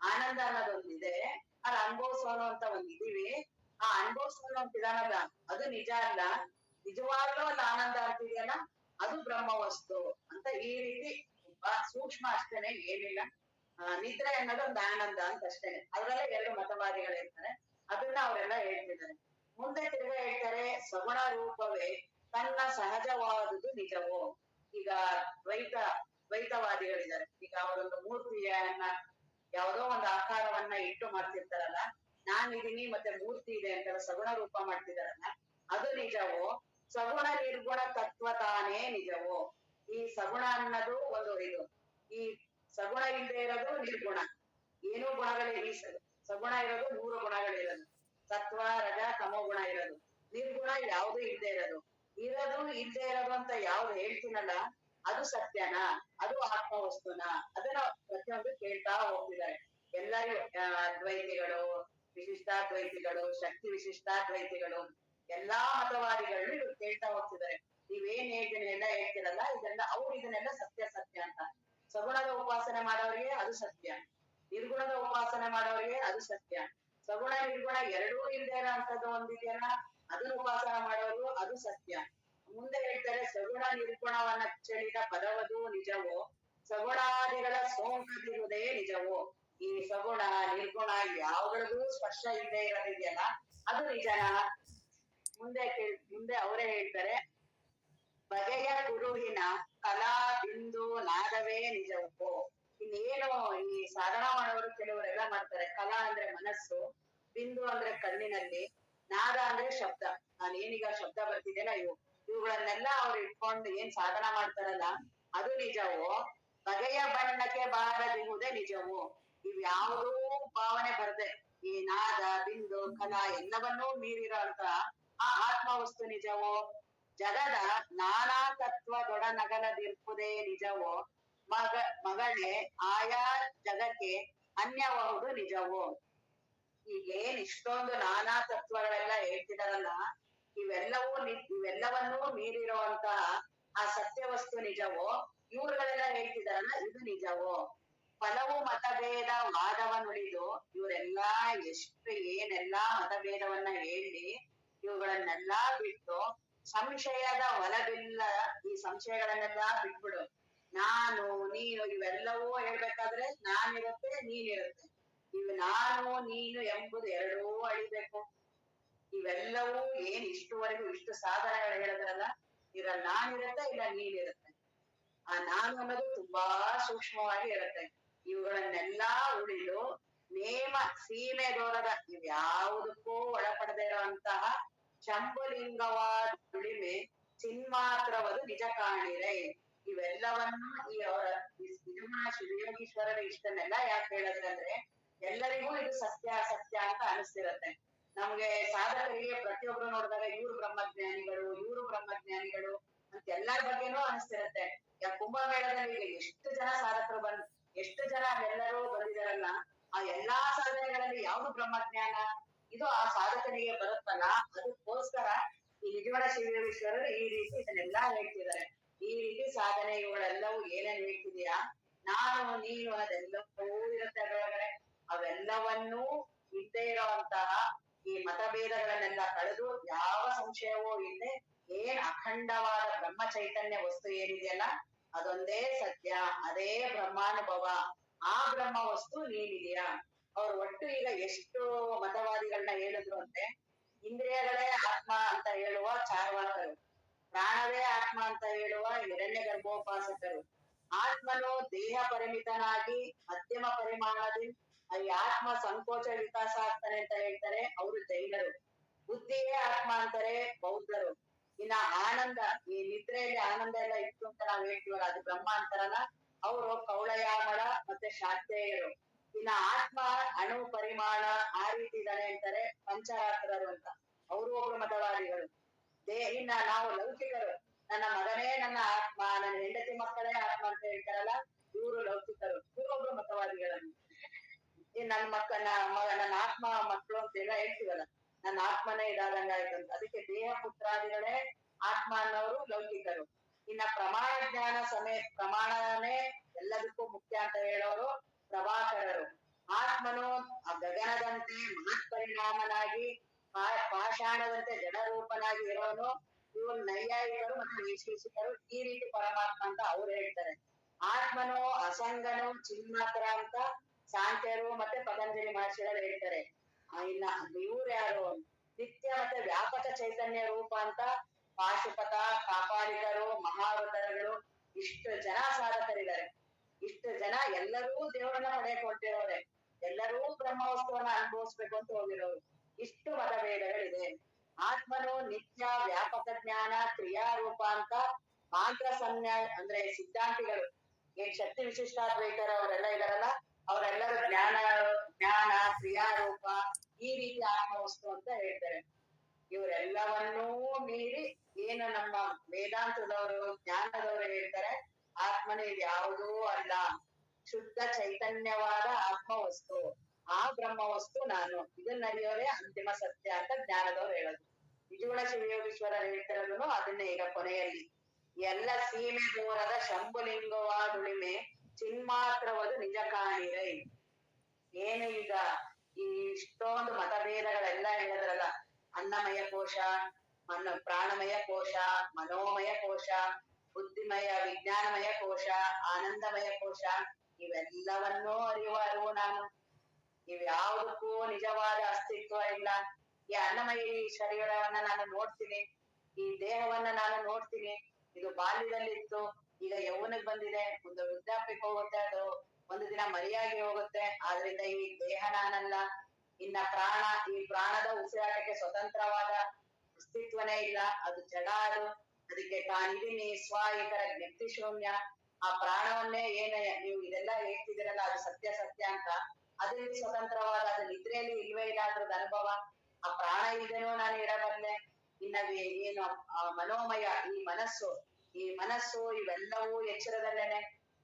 ಆನಂದ ಅನ್ನೋದೊಂದಿದೆ, ಅಲ್ಲಿ ಅನುಭವಿಸೋನು ಅಂತ ಒಂದಿದೀವಿ. ಆ ಅನುಭವಿಸೋನು ಅಂತ ಇದಾನಲ್ಲ ಅದು ನಿಜ ಅಲ್ಲ, ನಿಜವಾಗ್ಲೂ ಅಲ್ಲಿ ಆನಂದ ಆಗ್ತಿದೆಯಲ್ಲ ಅದು ಬ್ರಹ್ಮ ವಸ್ತು ಅಂತ. ಈ ರೀತಿ ಸೂಕ್ಷ್ಮ ಅಷ್ಟೇನೆ, ಏನಿಲ್ಲ. ನಿದ್ರೆ ಅನ್ನೋದು ಒಂದು ಆನಂದ ಅಂತ ಅಷ್ಟೇನೆ. ಅದರಲ್ಲೇ ಎರಡು ಮತವಾದಿಗಳು ಇರ್ತಾರೆ, ಅದನ್ನ ಅವರೆಲ್ಲ ಹೇಳ್ತಿದ್ದಾರೆ. ಮುಂದೆ ತಿರುಗಿ ಹೇಳ್ತಾರೆ, ಸಗುಣ ರೂಪವೇ ತನ್ನ ಸಹಜವಾದುದು ನಿಜವೋ. ಈಗ ದ್ವೈತವಾದಿಗಳಿದ್ದಾರೆ. ಈಗ ಅವರೊಂದು ಮೂರ್ತಿಯನ್ನ ಯಾವುದೋ ಒಂದು ಆಕಾರವನ್ನ ಇಟ್ಟು ಮಾಡ್ತಿರ್ತಾರಲ್ಲ, ನಾನಿದೀನಿ ಮತ್ತೆ ಮೂರ್ತಿ ಇದೆ ಅಂತ ಸಗುಣ ರೂಪ ಮಾಡ್ತಿದಾರಲ್ಲ ಅದು ನಿಜವೋ. ಸಗುಣ ನಿರ್ಗುಣ ತತ್ವ ತಾನೇ ನಿಜವೋ. ಈ ಸಗುಣ ಅನ್ನೋದು ಒಂದು ಇದು, ಈ ಸಗುಣ ಇಲ್ಲದೆ ಇರೋದು ನಿರ್ಗುಣ, ಏನೂ ಗುಣಗಳಿಲ್ಲ. ಈ ಸಗುಣ ಇರೋದು 3 ಗುಣಗಳಿರೋದು, ಸತ್ವ ರಜ ತಮೋ ಗುಣ ಇರೋದು. ನಿರ್ಗುಣ ಯಾವುದು ಇಲ್ಲದೆ ಇರೋದು. ಇಲ್ಲದೆ ಇರೋದು ಅಂತ ಯಾವ್ದು ಹೇಳ್ತೀನಲ್ಲ ಅದು ಸತ್ಯನಾ, ಅದು ಆತ್ಮವಸ್ತುನಾ, ಅದನ್ನ ಪ್ರತಿಯೊಂದು ಕೇಳ್ತಾ ಹೋಗ್ತಿದ್ದಾರೆ ಎಲ್ಲರೂ. ದ್ವೈತಿಗಳು, ವಿಶಿಷ್ಟಾದ್ವೈತಿಗಳು, ಶಕ್ತಿ ವಿಶಿಷ್ಟಾದ್ವೈತಿಗಳು, ಎಲ್ಲಾ ಮತವಾದಿಗಳು ಇವ್ರು ಕೇಳ್ತಾ ಹೋಗ್ತಿದ್ದಾರೆ. ನೀವೇನ್ ಎಲ್ಲ ಹೇಳ್ತಿರಲ್ಲ ಇದೆಲ್ಲ ಅವ್ರು ಇದನ್ನೆಲ್ಲ ಸತ್ಯ ಅಂತ. ಸಗುಣದ ಉಪಾಸನೆ ಮಾಡೋರಿಗೆ ಅದು ಸತ್ಯ, ನಿರ್ಗುಣದ ಉಪಾಸನೆ ಮಾಡೋರಿಗೆ ಅದು ಸತ್ಯ. ಸಗುಣ ನಿರ್ಗುಣ ಎರಡೂ ಇಲ್ದೇ ಇರೋ ಅಂತದ್ದು ಒಂದಿದೆಯಲ್ಲ ಅದನ್ನ ಉಪಾಸನೆ ಮಾಡೋರು ಅದು ಸತ್ಯ. ಮುಂದೆ ಹೇಳ್ತಾರೆ, ಸಗುಣ ನಿರ್ಗುಣವನ್ನ ಚಳಿದ ಪದವದು ನಿಜವೋ, ಸಗುಣಾದಿಗಳ ಸೋಂಕದಿರುವುದೇ ನಿಜವೋ. ಈ ಸಗುಣ ನಿರ್ಗುಣ ಯಾವ್ಗಳಿಗೂ ಸ್ಪರ್ಶ ಇಲ್ಲದೆ ಇರೋದಿದೆಯಲ್ಲ ಅದು ನಿಜನಾ. ಮುಂದೆ ಅವರೇ ಹೇಳ್ತಾರೆ, ಬಗೆಯ ಕುರುಹಿನ ಕಲಾ ಬಿಂದು ನಾದವೇ ನಿಜವೋ. ಇನ್ನೇನು ಈ ಸಾಧನಾ ಮಾಡೋರು ಕೆಲವರೆಲ್ಲ ಮಾಡ್ತಾರೆ. ಕಲಾ ಅಂದ್ರೆ ಮನಸ್ಸು, ಬಿಂದು ಅಂದ್ರೆ ಕಣ್ಣಿನಲ್ಲಿ, ನಾದ ಅಂದ್ರೆ ಶಬ್ದ. ನಾನೇನೀಗ ಶಬ್ದ ಬರ್ತಿದೆಯಲ್ಲ ಇವುಗಳನ್ನೆಲ್ಲ ಅವ್ರು ಇಟ್ಕೊಂಡು ಏನ್ ಸಾಧನ ಮಾಡ್ತಾರಲ್ಲ ಅದು ನಿಜವೋ. ಬಗೆಯ ಬಣ್ಣಕ್ಕೆ ಬಾರದಿರುವುದೇ ನಿಜವೋ. ಇವ್ಯಾವುದೂ ಭಾವನೆ ಬರ್ದೆ ಈ ನಾದ ಬಿಂದು ಕಲಾ ಎಲ್ಲವನ್ನೂ ಮೀರಿರೋ ಅಂತ ಆ ಆತ್ಮವಸ್ತು ನಿಜವೋ. ಜಗದ ನಾನಾ ತತ್ವದೊಡನಗಲದಿರ್ಪುದೇ ನಿಜವೋ. ಮಗಳೇ ಆಯಾ ಜಗಕ್ಕೆ ಅನ್ಯಬಹುದು ನಿಜವೋ. ಈಗೇನ್ ಇಷ್ಟೊಂದು ನಾನಾ ತತ್ವಗಳೆಲ್ಲ ಹೇಳ್ತಿದಾರಲ್ಲ ಇವೆಲ್ಲವನ್ನೂ ಮೀರಿರುವಂತಹ ಆ ಸತ್ಯವಸ್ತು ನಿಜವೋ. ಇವ್ರುಗಳೆಲ್ಲ ಹೇಳ್ತಿದಾರಲ್ಲ ಇದು ನಿಜವೋ. ಫಲವು ಮತಭೇದ ವಾದವನ್ನುಳಿದು ಇವರೆಲ್ಲಾ ಎಷ್ಟು ಏನೆಲ್ಲಾ ಮತಭೇದವನ್ನ ಹೇಳಿ ಇವುಗಳನ್ನೆಲ್ಲಾ ಬಿಟ್ಟು ಸಂಶಯದ ಒಲವಿಲ್ಲ, ಈ ಸಂಶಯಗಳನ್ನೆಲ್ಲ ಬಿಟ್ಬಿಡು. ನಾನು ನೀನು ಇವೆಲ್ಲವೂ ಹೇಳ್ಬೇಕಾದ್ರೆ ನಾನಿರುತ್ತೆ ನೀನಿರುತ್ತೆ, ಇವು ನಾನು ನೀನು ಎಂಬುದು ಎರಡೂ ಅಳಿಬೇಕು. ಇವೆಲ್ಲವೂ ಏನ್ ಇಷ್ಟುವರೆಗೂ ಇಷ್ಟು ಸಾಧನೆಗಳು ಹೇಳಿದ್ರಲ್ಲ, ಇದ್ರಲ್ಲಿ ನಾನಿರುತ್ತೆ, ಇಲ್ಲ ನೀನಿರುತ್ತೆ. ಆ ನಾನು ಅನ್ನೋದು ತುಂಬಾ ಸೂಕ್ಷ್ಮವಾಗಿ ಇರುತ್ತೆ. ಇವುಗಳನ್ನೆಲ್ಲಾ ಉಳಿದು ನೇಮ ಸೀಮೆ ದೂರದ ಇವ್ಯಾವುದಕ್ಕೂ ಒಳಪಡದೇ ಇರುವಂತಹ ಶಂಭುಲಿಂಗವಾದ ದುಡಿಮೆ ಚಿನ್ಮಾತ್ರವದು ನಿಜ ಕಾಣಿರೆ. ಇವೆಲ್ಲವನ್ನು ಈ ಅವರ ಶಿವಯೋಗೀಶ್ವರರ ಇಷ್ಟನ್ನೆಲ್ಲ ಯಾಕೆ ಹೇಳಿದ್ರಂದ್ರೆ, ಎಲ್ಲರಿಗೂ ಇದು ಸತ್ಯ ಸತ್ಯ ಅಂತ ಅನಿಸ್ತಿರತ್ತೆ. ನಮ್ಗೆ ಸಾಧಕರಿಗೆ ಪ್ರತಿಯೊಬ್ರು ನೋಡಿದಾಗ ಇವ್ರು ಬ್ರಹ್ಮಜ್ಞಾನಿಗಳು ಅಂತ ಎಲ್ಲರ ಬಗ್ಗೆನೂ ಅನಿಸ್ತಿರತ್ತೆ. ಕುಂಭಮೇಳದಲ್ಲಿ ಈಗ ಎಷ್ಟು ಜನ ಸಾಧಕರು ಎಷ್ಟು ಜನ ಅಲ್ಲೆಲ್ಲರೂ ಬಂದಿದಾರಲ್ಲ, ಆ ಎಲ್ಲಾ ಸಾಧನೆಗಳಲ್ಲಿ ಯಾವ್ದು ಬ್ರಹ್ಮಜ್ಞಾನ ಇದು ಆ ಸಾಧಕನಿಗೆ ಬರುತ್ತಲ್ಲ, ಅದಕ್ಕೋಸ್ಕರ ಈ ನಿಜವಾದ ಶಿವಯೋಗೀಶ್ವರರು ಈ ರೀತಿ ಇದನ್ನೆಲ್ಲಾ ಹೇಳ್ತಿದ್ದಾರೆ. ಈ ರೀತಿ ಸಾಧನೆ ಇವುಗಳೆಲ್ಲವೂ ಏನೇನ್ ಹೇಳ್ತಿದೀಯಾ, ನಾನು ನೀನು ಅದೆಲ್ಲವೂ ಇರುತ್ತೆ ಅದರೊಳಗಡೆ. ಅವೆಲ್ಲವನ್ನೂ ಇದ್ದೇ ಇರುವಂತಹ ಈ ಮತಭೇದಗಳನ್ನೆಲ್ಲ ಕಳೆದು ಯಾವ ಸಂಶಯವೂ ಇಲ್ಲದೆ ಏನ್ ಅಖಂಡವಾದ ಬ್ರಹ್ಮ ಚೈತನ್ಯ ವಸ್ತು ಏನಿದೆಯಲ್ಲ ಅದೊಂದೇ ಸತ್ಯ, ಅದೇ ಬ್ರಹ್ಮಾನುಭವ. ಆ ಬ್ರಹ್ಮ ವಸ್ತು ನೀನಿದೆಯಾ. ಅವ್ರು ಒಟ್ಟು ಈಗ ಎಷ್ಟು ಮತವಾದಿಗಳನ್ನ ಹೇಳಿದ್ರು ಅಂದ್ರೆ, ಇಂದ್ರಿಯಗಳೇ ಆತ್ಮ ಅಂತ ಹೇಳುವ ಚಾರ್ವಾಕರು, ಪ್ರಾಣವೇ ಆತ್ಮ ಅಂತ ಹೇಳುವ ಹಿರಣ್ಯ ಗರ್ಭೋಪಾಸಕರು, ಆತ್ಮನು ದೇಹ ಪರಿಮಿತನಾಗಿ ಮಧ್ಯಮ ಪರಿಮಾಣದಿಂದ ಈ ಆತ್ಮ ಸಂಕೋಚ ವಿಕಾಸ ಆಗ್ತಾನೆ ಅಂತ ಹೇಳ್ತಾರೆ, ಅವರು ಜೈನರು. ಬುದ್ಧಿಯೇ ಆತ್ಮ ಅಂತಾರೆ ಬೌದ್ಧರು. ಇನ್ನ ಆನಂದ, ಈ ನಿದ್ರೆಯಲ್ಲಿ ಆನಂದ ಎಲ್ಲ ಇತ್ತು ಅಂತ ನಾವ್ ಹೇಳ್ತೀವಲ್ಲ, ಅದು ಬ್ರಹ್ಮ ಅಂತಾರಲ್ಲ, ಅವರು ಕೌಳಯಾಮಳ ಮತ್ತೆ ಶಾಕ್ತೇಯರು. ಇನ್ನ ಆತ್ಮ ಅಣು ಪರಿಮಾಣ ಆ ರೀತಿ ಇದ್ದಾನೆ ಅಂತಾರೆ ಪಂಚರಾತ್ರರು ಅಂತ, ಅವರು ಒಬ್ರು ಮತವಾದಿಗಳು. ಇನ್ನ ನಾವು ಲೌಕಿಕರು, ನನ್ನ ಮಗನೇ ನನ್ನ ಆತ್ಮ, ನನ್ನ ಹೆಂಡತಿ ಮಕ್ಕಳೇ ಆತ್ಮ ಅಂತ ಹೇಳ್ತಾರಲ್ಲ, ಇವರು ಲೌಕಿಕರು, ಇವರೊಬ್ರು ಮತವಾದಿಗಳನ್ನು. ನನ್ನ ಆತ್ಮ ಮಕ್ಕಳು ಅಂತೆಲ್ಲ ಹೇಳ್ತೀವಲ್ಲ, ನನ್ನ ಆತ್ಮನೇ ಇದಾದಂಗ ಆಯ್ತು ಅಂತ, ಅದಕ್ಕೆ ದೇಹ ಪುತ್ರಾದಿಗಳೇ ಆತ್ಮ ಅನ್ನೋರು ಲೌಕಿಕರು. ಇನ್ನ ಪ್ರಮಾಣ ಜ್ಞಾನ ಪ್ರಮಾಣನೇ ಎಲ್ಲದಕ್ಕೂ ಮುಖ್ಯ ಅಂತ ಹೇಳೋರು ಪ್ರಭಾಕರರು. ಆತ್ಮನು ಗಗನದಂತೆ ಮಹತ್ ಪರಿಣಾಮನಾಗಿ ಪಾಷಾಣದಂತೆ ಜಡರೂಪನಾಗಿ ಇರೋನು ಇವರು ನೈಯಾಯಿಕರು ಮತ್ತು ವೈಶೇಷಿಕರು. ಈ ರೀತಿ ಪರಮಾತ್ಮ ಅಂತ ಅವ್ರು ಹೇಳ್ತಾರೆ. ಆತ್ಮನು ಅಸಂಗನು ಚಿನ್ಮಾತ್ರ ಅಂತ ಸಾಂಖ್ಯರು ಮತ್ತೆ ಪತಂಜಲಿ ಮಹರ್ಷಿಗಳು ಹೇಳ್ತಾರೆ. ಇನ್ನ ಇವ್ರು ಯಾರು, ನಿತ್ಯ ಮತ್ತೆ ವ್ಯಾಪಕ ಚೈತನ್ಯ ರೂಪ ಅಂತ ಪಾಶುಪತ, ಕಾಪಾಲಿಕರು, ಮಹಾವೃತರುಗಳು, ಇಷ್ಟು ಜನ ಸಾಧಕರಿದ್ದಾರೆ. ಇಷ್ಟು ಜನ ಎಲ್ಲರೂ ದೇವರನ್ನ ಪಡೆಯಕ್ಕೆ ಹೊರಟಿರೋರೆ, ಎಲ್ಲರೂ ಬ್ರಹ್ಮ ವಸ್ತುವನ್ನ ಅನುಭವಿಸ್ಬೇಕು ಅಂತ ಹೋಗಿರೋರು. ಇಷ್ಟು ಮತಭೇದಗಳಿದೆ. ಆತ್ಮನು ನಿತ್ಯ ವ್ಯಾಪಕ ಜ್ಞಾನ ಕ್ರಿಯಾರೂಪ ಅಂತ ಮಾತ್ರ ಅಂದ್ರೆ ಸಿದ್ಧಾಂತಿಗಳು, ಏನ್ ಶಕ್ತಿ ವಿಶಿಷ್ಟಾದ್ವೈತರ ಅವರೆಲ್ಲ ಇದಾರಲ್ಲ, ಅವರೆಲ್ಲರೂ ಜ್ಞಾನ ಕ್ರಿಯಾರೂಪ ಈ ರೀತಿ ಆತ್ಮವಸ್ತು ಅಂತ ಹೇಳ್ತಾರೆ. ಇವರೆಲ್ಲವನ್ನೂ ಮೀರಿ ಏನು ನಮ್ಮ ವೇದಾಂತದವರು ಜ್ಞಾನದವರು ಹೇಳ್ತಾರೆ, ಆತ್ಮನ ಇದು ಯಾವುದೂ ಅಲ್ಲ, ಶುದ್ಧ ಚೈತನ್ಯವಾದ ಆತ್ಮವಸ್ತು, ಆ ಬ್ರಹ್ಮವಸ್ತು ನಾನು, ಇದನ್ನ ನಡೆಯೋದೇ ಅಂತಿಮ ಸತ್ಯ ಅಂತ ಜ್ಞಾನದವ್ರು ಹೇಳೋದು. ನಿಜಗುಣ ಶಿವಯೋಗೀಶ್ವರರು ಹೇಳ್ತಿರೋದನ್ನು ಅದನ್ನೇ ಈಗ ಕೊನೆಯಲ್ಲಿ, ಎಲ್ಲ ಸೀಮೆ ದೂರದ ಶಂಭುಲಿಂಗವಾದುಳಿಮೆ ಚಿನ್ಮಾತ್ರವದು ನಿಜ ಕಾಣಿರೈ. ಏನು ಈಗ ಈ ಇಷ್ಟೊಂದು ಮತಭೇದಗಳೆಲ್ಲ ಹೇಳಿದ್ರಲ್ಲ, ಅನ್ನಮಯ ಕೋಶ, ಪ್ರಾಣಮಯ ಕೋಶ, ಮನೋಮಯ ಕೋಶ, ಬುದ್ಧಿಮಯ ವಿಜ್ಞಾನಮಯ ಕೋಶ, ಆನಂದಮಯ ಕೋಶ, ಇವೆಲ್ಲವನ್ನೂ ಅರಿವು ನಾನು. ಇವ್ಯಾವುದಕ್ಕೂ ನಿಜವಾದ ಅಸ್ತಿತ್ವ ಇಲ್ಲ. ಈ ಅನ್ನಮಯ ಶರೀರವನ್ನ ನಾನು ನೋಡ್ತೀನಿ, ಈ ದೇಹವನ್ನ ನಾನು ನೋಡ್ತೀನಿ, ಇದು ಬಾಲ್ಯದಲ್ಲಿತ್ತು, ಈಗ ಯೌವನಕ್ಕೆ ಬಂದಿದೆ, ಒಂದು ವೃದ್ಧಾಪ್ಯಕ್ಕೆ ಹೋಗುತ್ತೆ, ಅದು ಒಂದು ದಿನ ಮರಿಯಾಗಿ ಹೋಗುತ್ತೆ. ಆದ್ರಿಂದ ಈ ದೇಹ ನಾನಲ್ಲ. ಇನ್ನ ಪ್ರಾಣ, ಈ ಪ್ರಾಣದ ಉಸಿರಾಟಕ್ಕೆ ಸ್ವತಂತ್ರವಾದ ಅಸ್ತಿತ್ವನೇ ಇಲ್ಲ, ಅದು ಜಡ. ಅದಕ್ಕೆ ತಾನಿದೀನಿ ಸ್ವಾಯಿಕರ ಜ್ಞಪ್ತಿ ಶೂನ್ಯ. ಆ ಪ್ರಾಣವನ್ನೇ ನೀವು ಇದೆಲ್ಲ ಹೇಳ್ತಿದ್ದೀರಲ್ಲ, ಅದು ಸತ್ಯ ಸತ್ಯ ಅಂತ, ಅದರಲ್ಲಿ ಸ್ವತಂತ್ರವಾದ, ಅದು ನಿದ್ರೆಯಲ್ಲಿ ಇಲ್ವೇ ಇಲ್ಲ ಅದ್ರದ್ದು ಅನುಭವ. ಆ ಪ್ರಾಣ ಇಲ್ದೇನೋ ನಾನು ಇರಬಲ್ಲೆ. ಇನ್ನ ಏನು ಮನೋಮಯ ಈ ಮನಸ್ಸು ಇವೆಲ್ಲವೂ ಎಚ್ಚರದಲ್ಲೇನೆ,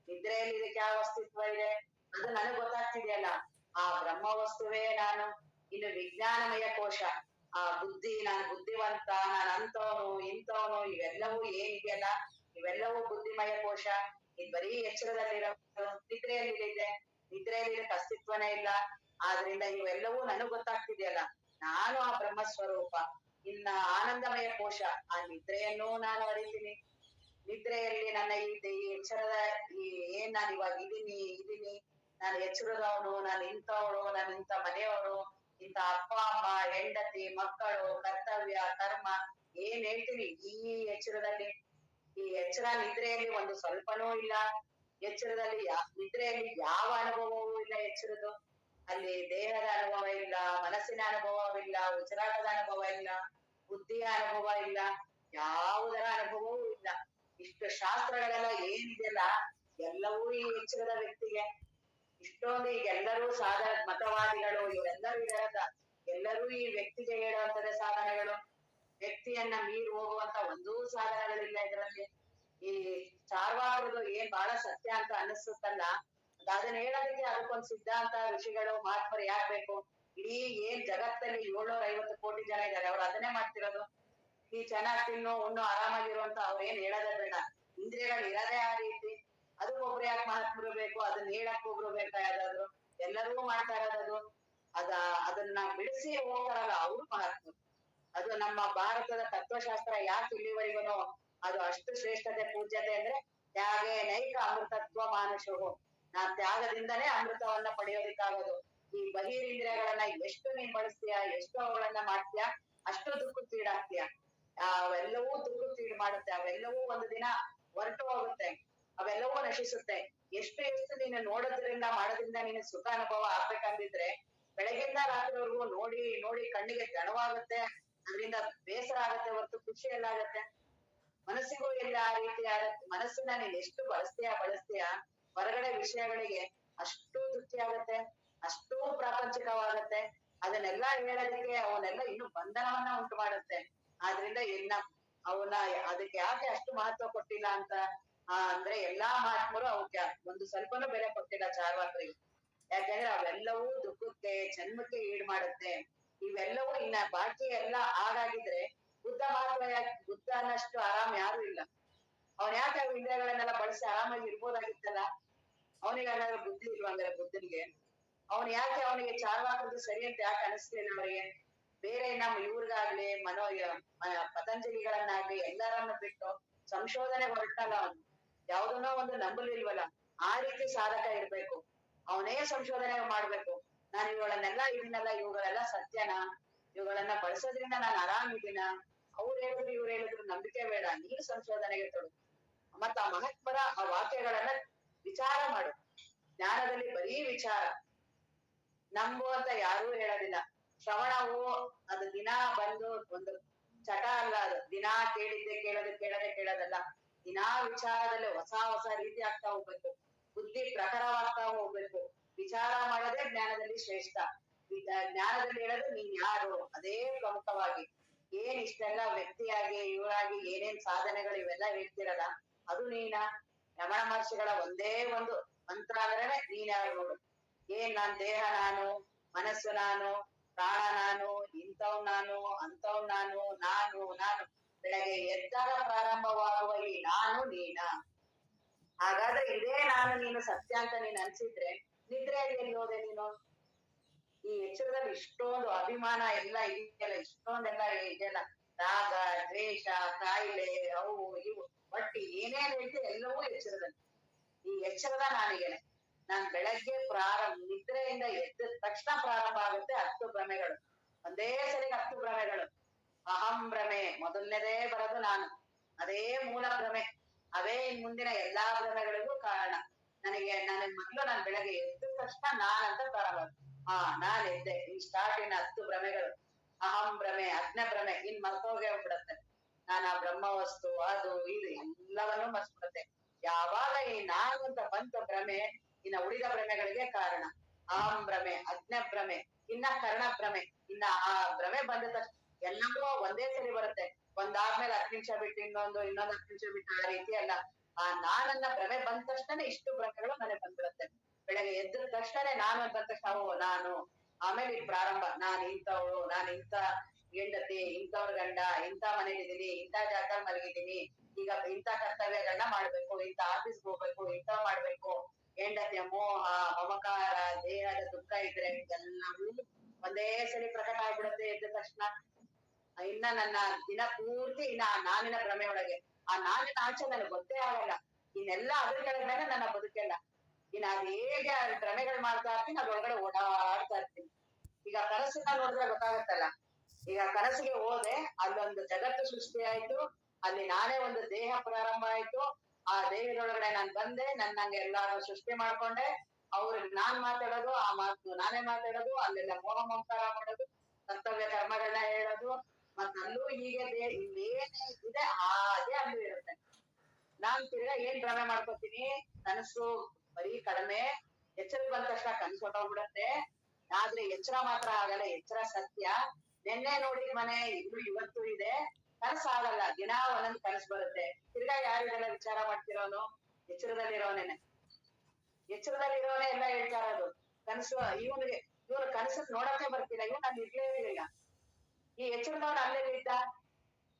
ನಿದ್ರೆಯಲ್ಲಿ ಇದಕ್ಕೆ ಯಾವ ಅಸ್ತಿತ್ವ ಇದೆ ಅದು ನನಗ್ ಗೊತ್ತಾಗ್ತಿದೆಯಲ್ಲ, ಆ ಬ್ರಹ್ಮ ವಸ್ತುವೇ ನಾನು. ಇನ್ನು ವಿಜ್ಞಾನಮಯ ಕೋಶ, ಆ ಬುದ್ಧಿ, ನಾನು ಬುದ್ಧಿವಂತ, ನಾನು ಅಂತವನು ಇಂಥವನು, ಇವೆಲ್ಲವೂ ಏನಿದೆಯಲ್ಲ ಇವೆಲ್ಲವೂ ಬುದ್ಧಿಮಯ ಕೋಶ. ಇದು ಬರೀ ಎಚ್ಚರದಲ್ಲಿರೋ, ನಿದ್ರೆಯಲ್ಲಿ ಇದೆ, ನಿದ್ರೆಯಲ್ಲಿ ಇದಕ್ಕೆ ಅಸ್ತಿತ್ವನೇ ಇಲ್ಲ. ಆದ್ರಿಂದ ಇವೆಲ್ಲವೂ ನನಗ್ ಗೊತ್ತಾಗ್ತಿದೆಯಲ್ಲ, ನಾನು ಆ ಬ್ರಹ್ಮ ಸ್ವರೂಪ. ಇನ್ನ ಆನಂದಮಯ ಕೋಶ, ಆ ನಿದ್ರೆಯನ್ನು ನಾನು ಅರಿತೀನಿ. ನಿದ್ರೆಯಲ್ಲಿ ನನ್ನ ಈ ಎಚ್ಚರದ ಏನ್ ನಾನು ಇವಾಗ ಇದೀನಿ ನಾನು ಎಚ್ಚರದವನು, ನಾನು ಇಂಥವಳು, ನಾನು ಇಂಥ ಮನೆಯವಳು, ಇಂಥ ಅಪ್ಪ ಅಮ್ಮ, ಹೆಂಡತಿ, ಮಕ್ಕಳು, ಕರ್ತವ್ಯ, ಕರ್ಮ ಏನ್ ಹೇಳ್ತೀನಿ ಈ ಎಚ್ಚರದಲ್ಲಿ. ಈ ಎಚ್ಚರ ನಿದ್ರೆಯಲ್ಲಿ ಒಂದು ಸ್ವಲ್ಪನೂ ಇಲ್ಲ. ಎಚ್ಚರದಲ್ಲಿ ನಿದ್ರೆಯಲ್ಲಿ ಯಾವ ಅನುಭವವೂ ಇಲ್ಲ. ಎಚ್ಚರದು ಅಲ್ಲಿ ದೇಹದ ಅನುಭವ ಇಲ್ಲ, ಮನಸ್ಸಿನ ಅನುಭವವಿಲ್ಲ, ಉಸಿರಾಟದ ಅನುಭವ ಇಲ್ಲ, ಬುದ್ಧಿಯ ಅನುಭವ ಇಲ್ಲ, ಯಾವುದರ ಅನುಭವವೂ ಇಲ್ಲ. ಇಷ್ಟು ಶಾಸ್ತ್ರಗಳೆಲ್ಲ ಏನಿದೆಯಲ್ಲ ಎಲ್ಲವೂ ಈ ಎಚ್ಚರದ ವ್ಯಕ್ತಿಗೆ. ಇಷ್ಟೊಂದು ಈಗ ಎಲ್ಲರೂ ಮತವಾದಿಗಳು ಇವರೆಲ್ಲರೂ ಇರದ ಎಲ್ಲರೂ ಈ ವ್ಯಕ್ತಿಗೆ ಹೇಳುವಂತದೇ ಸಾಧನೆಗಳು. ವ್ಯಕ್ತಿಯನ್ನ ಮೀರಿ ಹೋಗುವಂತ ಒಂದೂ ಸಾಧನಗಳಿಲ್ಲ ಇದರಲ್ಲಿ. ಈ ಚಾರ್ವಾಕರದು ಏನ್ ಬಹಳ ಸತ್ಯ ಅಂತ ಅನಿಸುತ್ತಲ್ಲ, ಅದನ್ನ ಹೇಳೋದಕ್ಕೆ ಅದಕ್ಕೊಂದು ಸಿದ್ಧಾಂತ, ಋಷಿಗಳು, ಮಹಾತ್ಮರು ಯಾಕ್ ಬೇಕು? ಇಡೀ ಏನ್ ಜಗತ್ತಲ್ಲಿ 750 ಕೋಟಿ ಜನ ಇದ್ದಾರೆ, ಅವ್ರು ಅದನ್ನೇ ಮಾಡ್ತಿರೋದು. ಈ ಚೆನ್ನಾಗ್ ತಿನ್ನು ಉಣ್ಣು ಆರಾಮಾಗಿರುವಂತ ಅವ್ರು ಏನ್ ಹೇಳೋದೇ ಬೇಡ. ಇಂದ್ರಿಯಗಳು ಇರೋದೇ ಆ ರೀತಿ. ಅದಕ್ಕೊಬ್ರು ಯಾಕೆ ಮಹಾತ್ಮರು ಬೇಕು? ಅದನ್ನ ಹೇಳಕ್ ಒಬ್ರು ಬೇಕಾ? ಯಾವ್ದಾದ್ರು ಎಲ್ಲರಿಗೂ ಮಾಡ್ತಾ ಇರೋದು ಅದನ್ನ ಬಿಡಿಸಿ ಹೋಗ್ತಾರಲ್ಲ ಅವ್ರು ಮಹಾತ್ಮರು. ಅದು ನಮ್ಮ ಭಾರತದ ತತ್ವಶಾಸ್ತ್ರ ಯಾಕೆ ಇಲ್ಲಿವರೆಗೂ ಅದು ಅಷ್ಟು ಶ್ರೇಷ್ಠತೆ ಪೂಜ್ಯತೆ ಅಂದ್ರೆ ತ್ಯಾಗೇ ನೈಕ ಅಮೃತತ್ವ ಮಾನುಷವು. ತ್ಯಾಗದಿಂದನೇ ಅಮೃತವನ್ನ ಪಡೆಯೋದಿಕ್ಕಾಗೋದು. ಈ ಬಹಿರಿಂದ್ರಿಯಗಳನ್ನ ಎಷ್ಟು ನೀನ್ ಬಳಸ್ತೀಯ, ಎಷ್ಟು ಅವುಗಳನ್ನ ಮಾಡ್ತೀಯ, ಅಷ್ಟು ದುಃಖಕ್ಕೀಡಾಗ್ತೀಯ. ಅವೆಲ್ಲವೂ ದುಃಖಕ್ಕೀಡು ಮಾಡುತ್ತೆ. ಅವೆಲ್ಲವೂ ಒಂದು ದಿನ ಹೊರಟು ಹೋಗುತ್ತೆ, ಅವೆಲ್ಲವೂ ನಶಿಸುತ್ತೆ. ಎಷ್ಟು ನೀನು ನೋಡೋದ್ರಿಂದ ಮಾಡೋದ್ರಿಂದ ನೀನು ಸುಖ ಅನುಭವ ಆಗ್ಬೇಕಂದಿದ್ರೆ ಬೆಳಗಿಂದ ರಾತ್ರಿವರೆಗೂ ನೋಡಿ ನೋಡಿ ಕಣ್ಣಿಗೆ ದಣವಾಗುತ್ತೆ, ಅದರಿಂದ ಬೇಸರ ಆಗತ್ತೆ ಹೊರತು ಖುಷಿ ಎಲ್ಲ ಆಗತ್ತೆ. ಮನಸ್ಸಿಗೂ ಇಲ್ಲ ಆ ರೀತಿ ಆಗತ್ತೆ. ಮನಸ್ಸನ್ನ ನೀನ್ ಎಷ್ಟು ಬಳಸ್ತೀಯ ಹೊರಗಡೆ ವಿಷಯಗಳಿಗೆ ಅಷ್ಟು ತೃಪ್ತಿ ಆಗತ್ತೆ, ಅಷ್ಟೂ ಪ್ರಾಪಂಚಿಕವಾಗತ್ತೆ. ಅದನ್ನೆಲ್ಲ ಹೇಳೋದಕ್ಕೆ ಅವನ್ನೆಲ್ಲ ಇನ್ನು ಬಂಧನವನ್ನ ಉಂಟು ಮಾಡುತ್ತೆ. ಆದ್ರಿಂದ ಅವನ್ನ ಅದಕ್ಕೆ ಯಾಕೆ ಅಷ್ಟು ಮಹತ್ವ ಕೊಟ್ಟಿಲ್ಲ ಅಂತ ಅಂದ್ರೆ ಎಲ್ಲಾ ಮಹಾತ್ಮರು ಅವಕ್ಕೆ ಒಂದು ಸ್ವಲ್ಪನೂ ಬೆಲೆ ಕೊಟ್ಟಿಲ್ಲ ಚಾರ್ವಾಕರಿಗೆ. ಯಾಕಂದ್ರೆ ಅವೆಲ್ಲವೂ ದುಃಖಕ್ಕೆ ಜನ್ಮಕ್ಕೆ ಈಡು ಮಾಡುತ್ತೆ. ಇವೆಲ್ಲವೂ ಇನ್ನ ಬಾಕಿ ಎಲ್ಲ ಹಾಗಾಗಿದ್ರೆ ಬುದ್ಧ ಮಹತ್ವ ಯಾಕೆ? ಬುದ್ಧ ಅನ್ನಷ್ಟು ಆರಾಮ್ ಯಾರು ಇಲ್ಲ. ಅವನ್ ಯಾಕೆ ಅವ್ ಇಂದ್ರಿಯಗಳನ್ನೆಲ್ಲ ಬಳಸಿ ಆರಾಮಾಗಿ ಇರ್ಬೋದಾಗಿತ್ತಲ್ಲ? ಅವನಿಗಾದ್ರೂ ಬುದ್ಧಿ ಇಲ್ವಂದ್ರೆ ಬುದ್ಧನಿಗೆ ಅವನ್ ಯಾಕೆ ಅವನಿಗೆ ಚಾರ್ವಾಕದ್ದು ಸರಿ ಅಂತ ಯಾಕೆ ಅನಿಸ್ಲಿಲ್ಲ ಅವರಿಗೆ? ಬೇರೆ ನಮ್ಮ ಇವ್ರಿಗಾಗ್ಲಿ ಪತಂಜಲಿಗಳನ್ನಾಗ್ಲಿ ಎಲ್ಲರನ್ನ ಬಿಟ್ಟು ಸಂಶೋಧನೆ ಹೊರಟಲ್ಲ ಅವನು. ಯಾವ್ದನ್ನೋ ಒಂದು ನಂಬಲಿಲ್ವಲ್ಲ, ಆ ರೀತಿ ಸಾಧಕ ಇರ್ಬೇಕು. ಅವನೇ ಸಂಶೋಧನೆ ಮಾಡ್ಬೇಕು. ನಾನು ಇದನ್ನೆಲ್ಲ ಇವುಗಳೆಲ್ಲ ಸತ್ಯನಾ? ಇವುಗಳನ್ನ ಬಳಸೋದ್ರಿಂದ ನಾನು ಆರಾಮಿದ್ದೀನ? ಅವ್ರು ಹೇಳಿದ್ರು ಇವ್ರು ಹೇಳಿದ್ರು ನಂಬಿಕೆ ಬೇಡ, ನೀನು ಸಂಶೋಧನೆಗೆ ತೊಡು. ಮತ್ತ ಆ ಮಹಾತ್ಮರ ಆ ವಾಕ್ಯಗಳನ್ನ ವಿಚಾರ ಮಾಡು. ಜ್ಞಾನದಲ್ಲಿ ಬರೀ ವಿಚಾರ, ನಂಬುವಂತ ಯಾರೂ ಹೇಳೋದಿಲ್ಲ. ಶ್ರವಣವು ಅದು ದಿನಾ ಬಂದು ಒಂದು ಚಟ ಅಲ್ಲ. ಅದು ದಿನಾ ಕೇಳೋದಲ್ಲ. ದಿನಾ ವಿಚಾರದಲ್ಲಿ ಹೊಸ ರೀತಿ ಆಗ್ತಾ ಹೋಗ್ಬೇಕು. ಬುದ್ಧಿ ಪ್ರಖರವಾಗ್ತಾ ಹೋಗ್ಬೇಕು. ವಿಚಾರ ಮಾಡೋದೇ ಜ್ಞಾನದಲ್ಲಿ ಶ್ರೇಷ್ಠ. ಜ್ಞಾನದಲ್ಲಿ ಹೇಳೋದು ನೀನ್ ಯಾರು, ಅದೇ ಪ್ರಮುಖವಾಗಿ. ಏನ್ ಇಷ್ಟೆಲ್ಲ ವ್ಯಕ್ತಿಯಾಗಿ ಇವರಾಗಿ ಏನೇನ್ ಸಾಧನೆಗಳು ಇವೆಲ್ಲ ಹೇಳ್ತಿರಲ್ಲ, ಅದು ನೀನ? ರಮಣ ಮಹರ್ಷಿಗಳ ಒಂದೇ ಒಂದು ಮಂತ್ರ ಅಂದ್ರೆ ನೀನ್ ಯಾರು ನೋಡು. ನಾನ್ ದೇಹ ನಾನು, ಮನಸ್ಸು ನಾನು, ಪ್ರಾಣ ನಾನು, ಇಂಥವ್ ನಾನು, ಅಂಥವ್ ನಾನು ಬೆಳಗ್ಗೆ ಎದ್ದಾಗ ಪ್ರಾರಂಭವಾಗುವ ಈ ನಾನು ನೀನ. ಹಾಗಾದ್ರೆ ಇದೇ ನಾನು ನೀನು ಸತ್ಯ ಅಂತ ನೀನ್ ಅನ್ಸಿದ್ರೆ ನಿದ್ರೆಯಲ್ಲಿ ಎಲ್ಲಿ ಹೋದೆ ನೀನು? ಈ ಎಚ್ಚರದಲ್ಲಿ ಇಷ್ಟೊಂದು ಅಭಿಮಾನ ಎಲ್ಲ ಇದೆಯಲ್ಲ, ಇಷ್ಟೊಂದೆಲ್ಲ ಇದೆಯಲ್ಲ, ರಾಗ, ದ್ವೇಷ, ಕಾಯಿಲೆ, ಅವು ಇವು ಒಟ್ಟು ಏನೇನ್ ಹೇಳ್ತಿ ಎಲ್ಲವೂ ಎಚ್ಚರದಲ್ಲಿ. ಈ ಎಚ್ಚರದ ನಾನಿಗೆನೆ. ನಾನ್ ಬೆಳಗ್ಗೆ ನಿದ್ರೆಯಿಂದ ಎದ್ದ ತಕ್ಷಣ ಪ್ರಾರಂಭ ಆಗುತ್ತೆ 10 ಭ್ರಮೆಗಳು. ಒಂದೇ ಸರಿ 10 ಭ್ರಮೆಗಳು. ಅಹಂ ಭ್ರಮೆ ಮೊದಲನೇದೇ ಬರೋದು ನಾನು. ಅದೇ ಮೂಲ ಭ್ರಮೆ. ಅವೇ ಮುಂದಿನ ಎಲ್ಲಾ ಭ್ರಮೆಗಳಿಗೂ ಕಾರಣ. ನನಗೆ ಮೊದ್ಲು ನಾನು ಬೆಳಗ್ಗೆ ಎದ್ದ ತಕ್ಷಣ ನಾನಂತ ಪ್ರಾರಂಭ. ನಾನ್ ಎದ್ದೆ. ಈ ಸ್ಟಾರ್ಟಿನ 10 ಭ್ರಮೆಗಳು. ಅಹಂ ಭ್ರಮೆ, ಅಜ್ಞ ಭ್ರಮೆ ಇನ್ ಮರ್ತೋಗೇ ಹೋಗ್ಬಿಡತ್ತೆ. ನಾನು ಆ ಬ್ರಹ್ಮ ವಸ್ತು ಅದು ಇದು ಎಲ್ಲವನ್ನೂ ಮರ್ಸ್ಬಿಡುತ್ತೆ. ಯಾವಾಗ ಈ ನಾನು ಅಂತ ಬಂತ ಭ್ರಮೆ, ಇನ್ನ ಉಳಿದ ಭ್ರಮೆಗಳಿಗೆ ಕಾರಣ. ಅಹಂ ಭ್ರಮೆ, ಅಜ್ಞ ಭ್ರಮೆ, ಇನ್ನ ಕರ್ಣ ಭ್ರಮೆ. ಇನ್ನ ಆ ಭ್ರಮೆ ಬಂದ ತಕ್ಷಣ ಎಲ್ಲವೂ ಒಂದೇ ಸರಿ ಬರುತ್ತೆ. ಒಂದಾದ್ಮೇಲೆ 10 ನಿಮಿಷ ಬಿಟ್ಟು ಇನ್ನೊಂದು 10 ನಿಮಿಷ ಬಿಟ್ಟು, ಆ ರೀತಿ ಅಲ್ಲ. ಆ ನಾನನ್ನ ಭ್ರಮೆ ಬಂದ ತಕ್ಷಣ ಇಷ್ಟು ಭ್ರಮೆಗಳು ನನಗೆ ಬಂದ್ಬಿಡುತ್ತೆ. ಬೆಳಗ್ಗೆ ಎದ್ದ ತಕ್ಷಣ ನಾನು ಅಂತ ತಕ್ಷಣ ನಾನು. ಆಮೇಲೆ ಇಲ್ಲಿ ಪ್ರಾರಂಭ. ನಾನ್ ಇಂಥವಳು, ನಾನ್ ಇಂಥ ಹೆಂಡತಿ, ಇಂಥವ್ರ ಗಂಡ, ಇಂಥ ಮನೇಲಿದ್ದೀನಿ, ಇಂಥ ಜಾಗದಲ್ಲಿ ಮಲಗಿದ್ದೀನಿ, ಈಗ ಇಂಥ ಕರ್ತವ್ಯಗಳನ್ನ ಮಾಡ್ಬೇಕು, ಇಂಥ ಆಫೀಸ್ಗೆ ಹೋಗ್ಬೇಕು, ಇಂಥವ್ ಮಾಡ್ಬೇಕು. ಹೆಂಡತಿಯ ಮೋಹ, ಮಮಕಾರ, ದೇಹದ ದುಃಖ ಇದ್ರೆ ಎಲ್ಲವೂ ಒಂದೇ ಸರಿ ಪ್ರಕಟ ಆಗ್ಬಿಡುತ್ತೆ ಎದ್ದ ತಕ್ಷಣ. ಇನ್ನ ನನ್ನ ದಿನ ಪೂರ್ತಿ ಇನ್ನ ಆ ನಾನಿನ ಭ್ರಮೆ ಒಳಗೆ. ಆ ನಾನಿನ ಆಚೆ ನನಗೆ ಗೊತ್ತೇ ಆಗಲ್ಲ. ಇನ್ನೆಲ್ಲ ಅದ್ರ ಕೆಳಗಡೆ ನನ್ನ ಬದುಕೆಲ್ಲ. ಇನ್ನು ಅದ್ ಹೇಗೆ ಭ್ರಮೆಗಳು ಮಾಡ್ತಾ ಇರ್ತೀನಿ, ಅದ್ರೊಳಗಡೆ ಓಡಾಡ್ತಾ ಇರ್ತೀನಿ. ಈಗ ಕನಸನ್ನ ನೋಡಿದ್ರೆ ಗೊತ್ತಾಗತ್ತಲ್ಲ. ಈಗ ಕನಸಿಗೆ ಹೋದೆ, ಅಲ್ಲೊಂದು ಜಗತ್ತು ಸೃಷ್ಟಿ ಆಯ್ತು, ಅಲ್ಲಿ ನಾನೇ ಒಂದು ದೇಹ ಪ್ರಾರಂಭ ಆಯ್ತು, ಆ ದೇಹದೊಳಗಡೆ ನಾನ್ ಬಂದೆ, ನನ್ನಂಗೆ ಎಲ್ಲಾರು ಸೃಷ್ಟಿ ಮಾಡ್ಕೊಂಡೆ, ಅವ್ರಿಗೆ ನಾನ್ ಮಾತಾಡೋದು, ಆ ಮಾತು ನಾನೇ ಮಾತಾಡೋದು, ಅಲ್ಲೆಲ್ಲ ಮೋಹ ಮಮಕಾರ ಮಾಡೋದು, ಕರ್ತವ್ಯ ಕರ್ಮಗಳನ್ನ ಹೇಳೋದು, ಮತ್ತ ಅಲ್ಲೂ ಹೀಗೆ ಇನ್ನೇನೇ ಇದೆ ಹಾಗೆ ಅಲ್ಲೂ ಇರುತ್ತೆ. ನಾನ್ ತಿರ್ಗಾ ಏನ್ ಭ್ರಮೆ ಮಾಡ್ಕೊತೀನಿ, ಕನಸು ಬರೀ ಕಡಿಮೆ, ಎಚ್ಚರ ಬಂದ ತಕ್ಷಣ ಕನಸು ಹೊಟ್ಟೋಗ್ಬಿಡತ್ತೆ. ಆದ್ರೆ ಎಚ್ಚರ ಮಾತ್ರ ಆಗಲ್ಲ, ಎಚ್ಚರ ಸತ್ಯ. ನೆನ್ನೆ ನೋಡಿದ ಮನೆ ಇನ್ನು ಇವತ್ತು ಇದೆ. ಕನಸು ಆಗಲ್ಲ, ದಿನಾ ಒಂದೊಂದ್ ಕನಸು ಬರುತ್ತೆ. ತಿರ್ಗಾ ಯಾರಿಗೆಲ್ಲ ವಿಚಾರ ಮಾಡ್ತಿರೋನು? ಎಚ್ಚರದಲ್ಲಿರೋನೇನೆ. ಎಚ್ಚರದಲ್ಲಿರೋನೇ ಎಲ್ಲ ಹೇಳ್ತಾ ಇರೋದು. ಕನಸು ಇವ್ರು ಕನಸು ನೋಡಕ್ಕೆ ಬರ್ತಿಲ್ಲ, ಇವ್ನು ಅಲ್ಲಿ ಇರ್ಲೇ ಇರ್ಲಿಲ್ಲ. ಈ ಎಚ್ಚರದವನು ಅಲ್ಲೆಲ್ಲಿದ್ದ?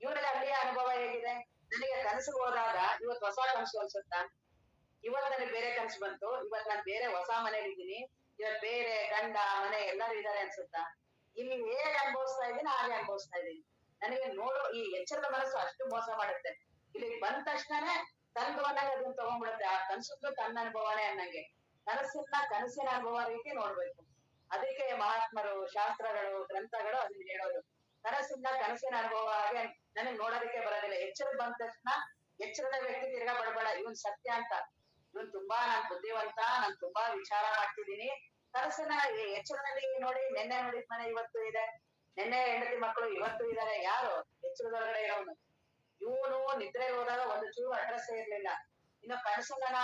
ಇವ್ರಿಗೆ ಅಲ್ಲಿಯ ಅನುಭವ ಹೇಗಿದೆ? ನನಗೆ ಕನಸು ಹೋದಾಗ ಇವತ್ತು ಹೊಸ ಕನಸು ಅನ್ಸುತ್ತಾ? ಇವತ್ ನನಗೆ ಬೇರೆ ಕನಸು ಬಂತು, ಇವತ್ ನಾನು ಬೇರೆ ಹೊಸ ಮನೇಲಿ ಇದ್ದೀನಿ, ಇವತ್ ಬೇರೆ ಗಂಡ ಮನೆ ಎಲ್ಲರೂ ಇದ್ದಾರೆ ಅನ್ಸುತ್ತಾ? ಇಲ್ಲಿ ಹೇಗೆ ಅನುಭವಿಸ್ತಾ ಇದ್ದೀನಿ ಹಾಗೆ ಅನುಭವಿಸ್ತಾ ಇದ್ದೀನಿ. ನನಗೆ ನೋಡು, ಈ ಎಚ್ಚರದ ಮನಸ್ಸು ಅಷ್ಟು ಮೋಸ ಮಾಡುತ್ತೆ. ಇಲ್ಲಿ ಬಂದ ತಕ್ಷಣನೇ ತಂದು ಅನ್ನಂಗ ಅದನ್ನ ತಗೊಂಡ್ಬಿಡುತ್ತೆ. ಆ ಕನಸದ್ದು ತನ್ನ ಅನುಭವನೇ ಅನ್ನಂಗೆ. ಕನಸನ್ನ ಕನಸಿನ ಅನುಭವ ರೀತಿ ನೋಡ್ಬೇಕು. ಅದಕ್ಕೆ ಮಹಾತ್ಮರು, ಶಾಸ್ತ್ರಗಳು, ಗ್ರಂಥಗಳು ಅದನ್ನ ಹೇಳೋದು. ಕನಸಿಂದ ಕನಸಿನ ಅನುಭವ ಹಾಗೆ ನನಗ್ ನೋಡೋದಕ್ಕೆ ಬರೋದಿಲ್ಲ. ಎಚ್ಚರ ಬಂದ ತಕ್ಷಣ ಎಚ್ಚರದ ವ್ಯಕ್ತಿ ತಿರ್ಗಾ ಬಡಬೇಡ, ಇವನ್ ಸತ್ಯ ಅಂತ, ಇವನ್ ತುಂಬಾ ನಾನ್ ಬುದ್ಧಿವಂತ, ನಾನ್ ತುಂಬಾ ವಿಚಾರ ಮಾಡ್ತಿದ್ದೀನಿ. ಕನಸನ್ನ ಎಚ್ಚರದಲ್ಲಿ ನೋಡಿ, ನೆನ್ನೆ ನೋಡಿದ ಮನೆ ಇವತ್ತು ಇದೆ, ನೆನ್ನೆ ಹೆಂಡತಿ ಮಕ್ಕಳು ಇವತ್ತು ಇದಾರೆ. ಯಾರು? ಎಚ್ಚರದೊಳಗಡೆ ಇರೋನು. ಇವನು ನಿದ್ರೆ ಹೋದಾಗ ಒಂದು ಚೂರು ಅಡ್ರೆಸ್ ಇರ್ಲಿಲ್ಲ. ಇನ್ನು ಕನಸನ್ನ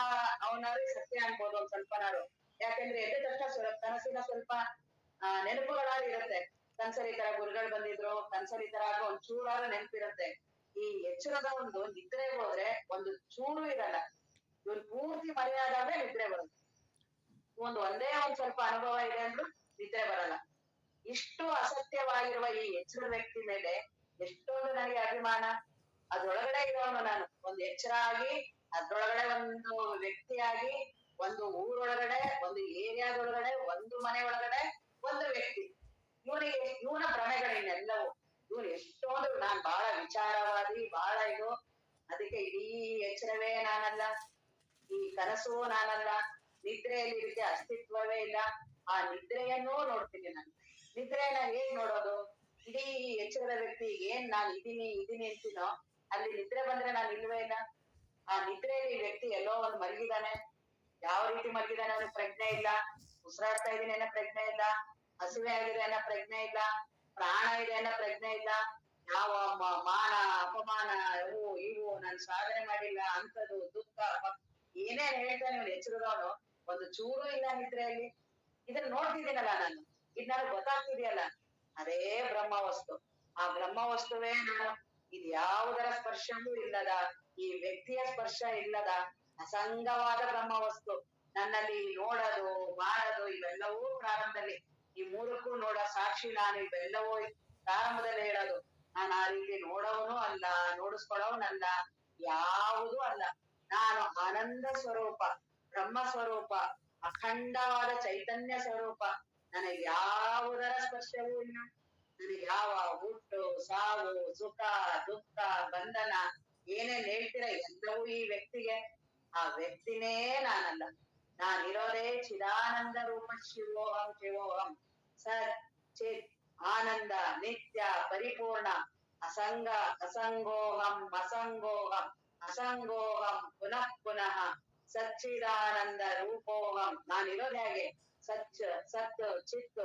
ಅವನಾರು ಸತ್ಯ ಅನ್ಬೋದು ಒಂದ್ ಸ್ವಲ್ಪನಾರು. ಯಾಕೆಂದ್ರೆ ಎದ್ದ ತಕ್ಷಣ ಕನಸಿನ ಸ್ವಲ್ಪ ನೆನಪುಗಳಾರು ಇರುತ್ತೆ. ಕನ್ಸಲ್ಲಿ ಈ ತರ ಗುರುಗಳು ಬಂದಿದ್ರು, ಕನ್ಸಲ್ಲಿ ಈ ತರ ಆದ್ರೂ ಒಂದ್ ಚೂರಾರು ನೆನಪಿರುತ್ತೆ. ಈ ಎಚ್ಚರದ ಒಂದು ನಿದ್ರೆ ಹೋದ್ರೆ ಒಂದು ಚೂರು ಇರಲ್ಲ. ಇವ್ರು ಪೂರ್ತಿ ಮರೆಯಾದಾದ್ರೆ ನಿದ್ರೆ ಬರುತ್ತೆ. ಒಂದೇ ಒಂದ್ ಸ್ವಲ್ಪ ಅನುಭವ ಇದೆ ಅಂದ್ರೂ ನಿದ್ರೆ ಬರಲ್ಲ. ಇಷ್ಟು ಅಸತ್ಯವಾಗಿರುವ ಈ ಎಚ್ಚರ ವ್ಯಕ್ತಿ ಮೇಲೆ ಎಷ್ಟೊಂದು ನನಗೆ ಅಭಿಮಾನ. ಅದ್ರೊಳಗಡೆ ಇರೋನು ನಾನು, ಒಂದು ಎಚ್ಚರ ಆಗಿ, ಅದ್ರೊಳಗಡೆ ಒಂದು ವ್ಯಕ್ತಿಯಾಗಿ, ಒಂದು ಊರೊಳಗಡೆ, ಒಂದು ಏರಿಯಾದೊಳಗಡೆ, ಒಂದು ಮನೆ ಒಳಗಡೆ ಒಂದು ವ್ಯಕ್ತಿ. ಇವನ ಭ್ರಮೆಗಳಿನ್ನೆಲ್ಲವೂ. ಇವನು ಎಷ್ಟೊಂದು ನಾನ್ ಬಹಳ ವಿಚಾರವಾದಿ, ಬಹಳ ಇದು. ಅದಕ್ಕೆ ಇಡೀ ಎಚ್ಚರವೇ ನಾನಲ್ಲ, ಈ ಕನಸು ನಾನಲ್ಲ, ನಿದ್ರೆಯಲ್ಲಿ ಇದಕ್ಕೆ ಅಸ್ತಿತ್ವವೇ ಇಲ್ಲ. ಆ ನಿದ್ರೆಯನ್ನೂ ನೋಡ್ತೀನಿ ನಾನು. ನಿದ್ರೆಯನ್ನ ಹೇಗ್ ನೋಡೋದು? ಇಡೀ ಎಚ್ಚರದ ವ್ಯಕ್ತಿ ಏನ್ ನಾನು ಇದೀನಿ ಅಂತೀನೋ, ಅಲ್ಲಿ ನಿದ್ರೆ ಬಂದ್ರೆ ನಾನು ಇಲ್ವೇ ಇಲ್ಲ. ಆ ನಿದ್ರೆಯಲ್ಲಿ ವ್ಯಕ್ತಿ ಎಲ್ಲೋ ಒಂದು ಮಲಗಿದಾನೆ. ಯಾವ ರೀತಿ ಮಲಗಿದಾನೆ ಅನ್ನೋ ಪ್ರಜ್ಞೆ ಇಲ್ಲ. ಉಸಿರಾಡ್ತಾ ಇದೀನಿ ಅನ್ನೋ ಪ್ರಜ್ಞೆ ಇಲ್ಲ. ಹಸುವೆ ಆಗಿದೆ ಅನ್ನೋ ಪ್ರಜ್ಞೆ ಇಲ್ಲ. ಪ್ರಾಣ ಇದೆ ಅನ್ನೋ ಪ್ರಜ್ಞೆ ಇಲ್ಲ. ಯಾವ ಮಾನ ಅಪಮಾನ, ಇವು ನಾನು ಸಾಧನೆ ಮಾಡಿಲ್ಲ ಅಂತದ್ದು, ದುಃಖ, ಏನೇನ್ ಹೇಳ್ತಾನೆ ಇವನು ಎಚ್ಚರದವನು, ಒಂದು ಚೂರು ಇಲ್ಲ ನಿದ್ರೆಯಲ್ಲಿ. ಇದನ್ನ ನೋಡ್ತಿದ್ದೀನಲ್ಲ ನಾನು, ಇದ್ ನನಗೆ ಗೊತ್ತಾಗ್ತಿದೆಯಲ್ಲ, ಅದೇ ಬ್ರಹ್ಮ ವಸ್ತು. ಆ ಬ್ರಹ್ಮ ವಸ್ತುವೇ ನಾನು. ಇದು ಯಾವುದರ ಸ್ಪರ್ಶವೂ ಇಲ್ಲದ, ಈ ವ್ಯಕ್ತಿಯ ಸ್ಪರ್ಶ ಇಲ್ಲದ ಅಸಂಗವಾದ ಬ್ರಹ್ಮ ವಸ್ತು. ನನ್ನಲ್ಲಿ ನೋಡೋದು, ಮಾಡೋದು ಇವೆಲ್ಲವೂ ಪ್ರಾರಂಭದಲ್ಲಿ, ಈ ಮೂರಕ್ಕೂ ನೋಡೋ ಸಾಕ್ಷಿ ನಾನು. ಇವೆಲ್ಲವೂ ಪ್ರಾರಂಭದಲ್ಲಿ ಹೇಳೋದು. ನಾನು ಆ ರೀತಿ ನೋಡೋವನು ಅಲ್ಲ, ನೋಡಿಸ್ಕೊಳ್ಳೋವನಲ್ಲ, ಯಾವುದೂ ಅಲ್ಲ. ನಾನು ಆನಂದ ಸ್ವರೂಪ, ಬ್ರಹ್ಮ ಸ್ವರೂಪ, ಅಖಂಡವಾದ ಚೈತನ್ಯ ಸ್ವರೂಪ. ನನಗೆ ಯಾವುದರ ಸ್ಪರ್ಶವೂ ಇಲ್ಲ. ನನಗೆ ಯಾವ ಹುಟ್ಟು, ಸಾವು, ಸುಖ, ದುಃಖ, ಬಂಧನ ಏನೇನ್ ಹೇಳ್ತೀರ ಎಲ್ಲವೂ ಈ ವ್ಯಕ್ತಿಗೆ. ಆ ವ್ಯಕ್ತಿನೇ ನಾನಲ್ಲ. ನಾನಿರೋದೇ ಚಿದಾನಂದ ರೂಪ ಶಿವೋಹಂ ಶಿವೋಹಂ. ಸತ್ ಚಿತ್ ಆನಂದ ನಿತ್ಯ ಪರಿಪೂರ್ಣ ಅಸಂಗ ಅಸಂಗೋಹಂ ಅಸಂಗೋಹಂ ಅಸಂಗೋಹಂ ಪುನಃ ಪುನಃ ಸಚ್ಚಿದಾನಂದ ರೂಪೋಹಂ. ನಾನಿರೋದು ಹೇಗೆ? ಸತ್ ಚಿತ್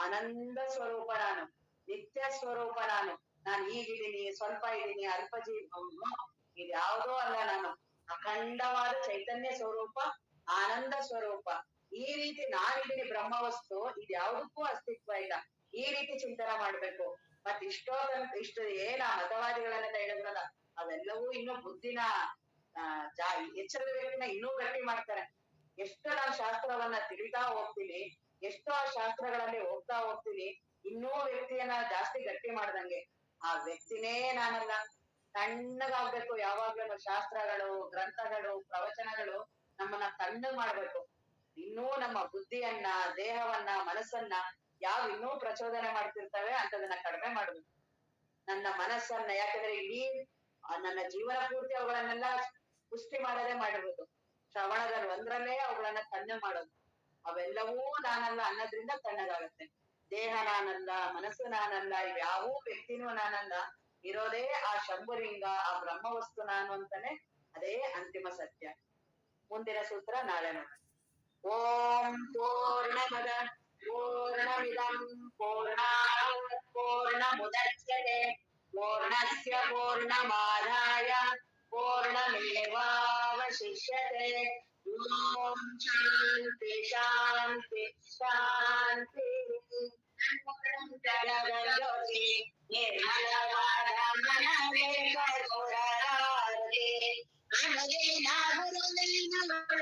ಆನಂದ ಸ್ವರೂಪ ನಾನು, ನಿತ್ಯ ಸ್ವರೂಪ ನಾನು. ನಾನು ಈಗಿದ್ದೀನಿ, ಸ್ವಲ್ಪ ಇದ್ದೀನಿ, ಅಲ್ಪ ಇದು ಯಾವುದೋ ಅಲ್ಲ. ನಾನು ಅಖಂಡವಾದ ಚೈತನ್ಯ ಸ್ವರೂಪ, ಆನಂದ ಸ್ವರೂಪ. ಈ ರೀತಿ ನಾನಿದ್ದೀನಿ ಬ್ರಹ್ಮವಸ್ತು, ಇದು ಯಾವುದಕ್ಕೂ ಅಸ್ತಿತ್ವ ಇಲ್ಲ. ಈ ರೀತಿ ಚಿಂತನೆ ಮಾಡ್ಬೇಕು. ಮತ್ ಇಷ್ಟು ಏನ ಮತವಾದಿಗಳನ್ನೆಲ್ಲ ಹೇಳಿದ್ರಲ್ಲ, ಅವೆಲ್ಲವೂ ಇನ್ನೂ ಬುದ್ಧಿನ ಎಚ್ಚರದ ವ್ಯಕ್ತಿನ ಇನ್ನೂ ಗಟ್ಟಿ ಮಾಡ್ತಾರೆ. ಎಷ್ಟು ನಾನು ಶಾಸ್ತ್ರವನ್ನ ತಿಳಿತಾ ಹೋಗ್ತೀನಿ, ಎಷ್ಟೋ ಶಾಸ್ತ್ರಗಳಲ್ಲಿ ಹೋಗ್ತಾ ಹೋಗ್ತೀನಿ, ಇನ್ನೂ ವ್ಯಕ್ತಿಯನ್ನ ಜಾಸ್ತಿ ಗಟ್ಟಿ ಮಾಡ್ದಂಗೆ. ಆ ವ್ಯಕ್ತಿನೇ ನಾನಲ್ಲ. ತಣ್ಣಗಾಗ್ಬೇಕು ಯಾವಾಗ್ಲೂ. ಶಾಸ್ತ್ರಗಳು, ಗ್ರಂಥಗಳು, ಪ್ರವಚನಗಳು ನಮ್ಮನ್ನ ತಣ್ಣಗ್ ಮಾಡ್ಬೇಕು. ಇನ್ನೂ ನಮ್ಮ ಬುದ್ಧಿಯನ್ನ, ದೇಹವನ್ನ, ಮನಸ್ಸನ್ನ ಇನ್ನೂ ಪ್ರಚೋದನೆ ಮಾಡ್ತಿರ್ತವೆ ಅಂತದನ್ನ ಕಡಿಮೆ ಮಾಡ್ಬೇಕು. ನನ್ನ ಮನಸ್ಸನ್ನ, ಯಾಕಂದ್ರೆ ಇಡೀ ನನ್ನ ಜೀವನ ಪೂರ್ತಿ ಅವುಗಳನ್ನೆಲ್ಲ ಪುಷ್ಟಿ ಮಾಡದೇ ಮಾಡಿರ್ಬೋದು. ಶ್ರವಣದಲ್ಲಿ ಒಂದ್ರಲ್ಲೇ ಅವುಗಳನ್ನ ತಣ್ಣು ಮಾಡೋದು. ಅವೆಲ್ಲವೂ ನಾನಲ್ಲ ಅನ್ನೋದ್ರಿಂದ ತಣ್ಣಗಾಗತ್ತೆ. ದೇಹ ನಾನಲ್ಲ, ಮನಸ್ಸು ನಾನಲ್ಲ, ಇವ್ಯಾವೂ ವ್ಯಕ್ತಿನೂ ನಾನಲ್ಲ, ಇರೋದೇ ಆ ಶಂಭುಲಿಂಗ, ಆ ಬ್ರಹ್ಮ ವಸ್ತು ನಾನು ಅಂತಾನೆ. ಅದೇ ಅಂತಿಮ ಸತ್ಯ. ಮುಂದಿನ ಸೂತ್ರ ನಾಳೆ ನೋಡೋಣ. ಓಂ ಪೂರ್ಣಮದ ಪೂರ್ಣಮಿದಂ ಪೂರ್ಣಾತ್ ಪೂರ್ಣಮುದಚ್ಯತೆ ಪೂರ್ಣಸ್ಯ ಪೂರ್ಣಮಾದಾಯ ಪೂರ್ಣಮೇವಾವಶಿಷ್ಯತೆ. ಓಂ ಶಾಂತಿ ಶಾಂತಿ ಶಾಂತಿ. ಜಗಜ್ಯೋತಿ ನಿರ್ಮಲವಾದ ಮನವೇ ಕರ್ಪೂರಧಾರತಿ.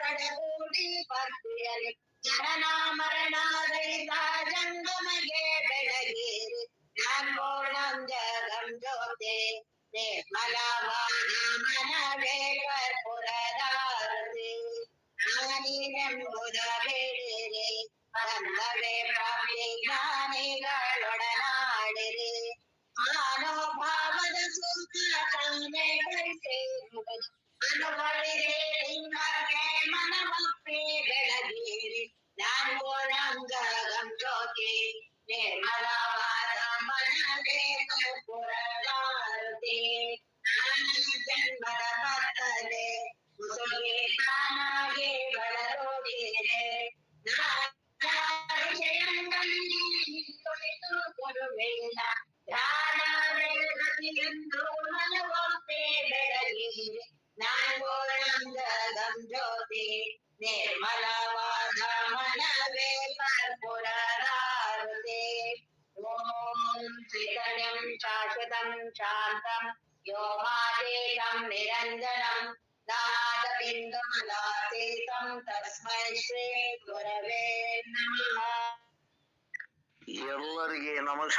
ಒಡಗೂಡಿ ಭಕ್ತಿಯಲ್ಲಿ ಜನನ ಮರಣರಹಿತ ಜಂಗಮಗೆ ಬೆಳಗೇರಿ ಪೂರ್ಣಂ ಜಗಂ ಜ್ಯೋತಿ ನಿರ್ಮಲವಾದ ಮನವೇ ಕರ್ಪೂರಧಾರತಿ. ನಾನೀನೆಂಬುದ ಬೇಡಿರಿ ಬಂದವೇ ಪ್ರಾಪ್ತಿ ಜ್ಞಾನಿಗಳೊಡನಾಡಿರಿ. ಮನೋಭಾವದ ಸುಖ ತಾನೇ ಗಳಿಸಿರುವುದು ಅನುಭವಿಗೆ ಲಿಂಗಕ್ಕೆ ಮನಮಪ್ಪಿ ಬೆಳಗೀರಿ. ಪೂರ್ಣಂ ಜಗಂ ಜ್ಯೋತಿ ನಿರ್ಮಲವಾದ ಮನವೇ ಕರ್ಪೂರಧಾರತಿ. ಜನ್ಮದ ಕತ್ತಲೆ ಮುಸುಗೆ ತಾನಾಗೆ ಬಳಲೋಗಿದೆ. ಕುಳಿತು ಕೊಡುವೆಲ್ಲ ಧ್ಯಾನವೆಲ್ಲದಿಗೆಂದು ಮನವೊಪ್ಪೆ ಬೆಳಗಿರಿ. ಪೂರ್ಣಂ ಜಗಂ ಜ್ಯೋತಿ ನಿರ್ಮಲವಾದ ಮನವೇ ಕರ್ಪೂರಧಾರತಿ. ಓಂ ಚೈತನ್ಯಂ ಶಾಶ್ವತಂ ಶಾಂತಂ ವ್ಯೋಮಾತೀತಂ ನಿರಂಜನಂ ನಾದಬಿಂದುಮಲಾತೀತಂ ತಸ್ಮೈ ಶ್ರೀ ಗುರವೇ ನಮಃ. ಎಲ್ಲರಿಗೆ ನಮಸ್ಕಾರ.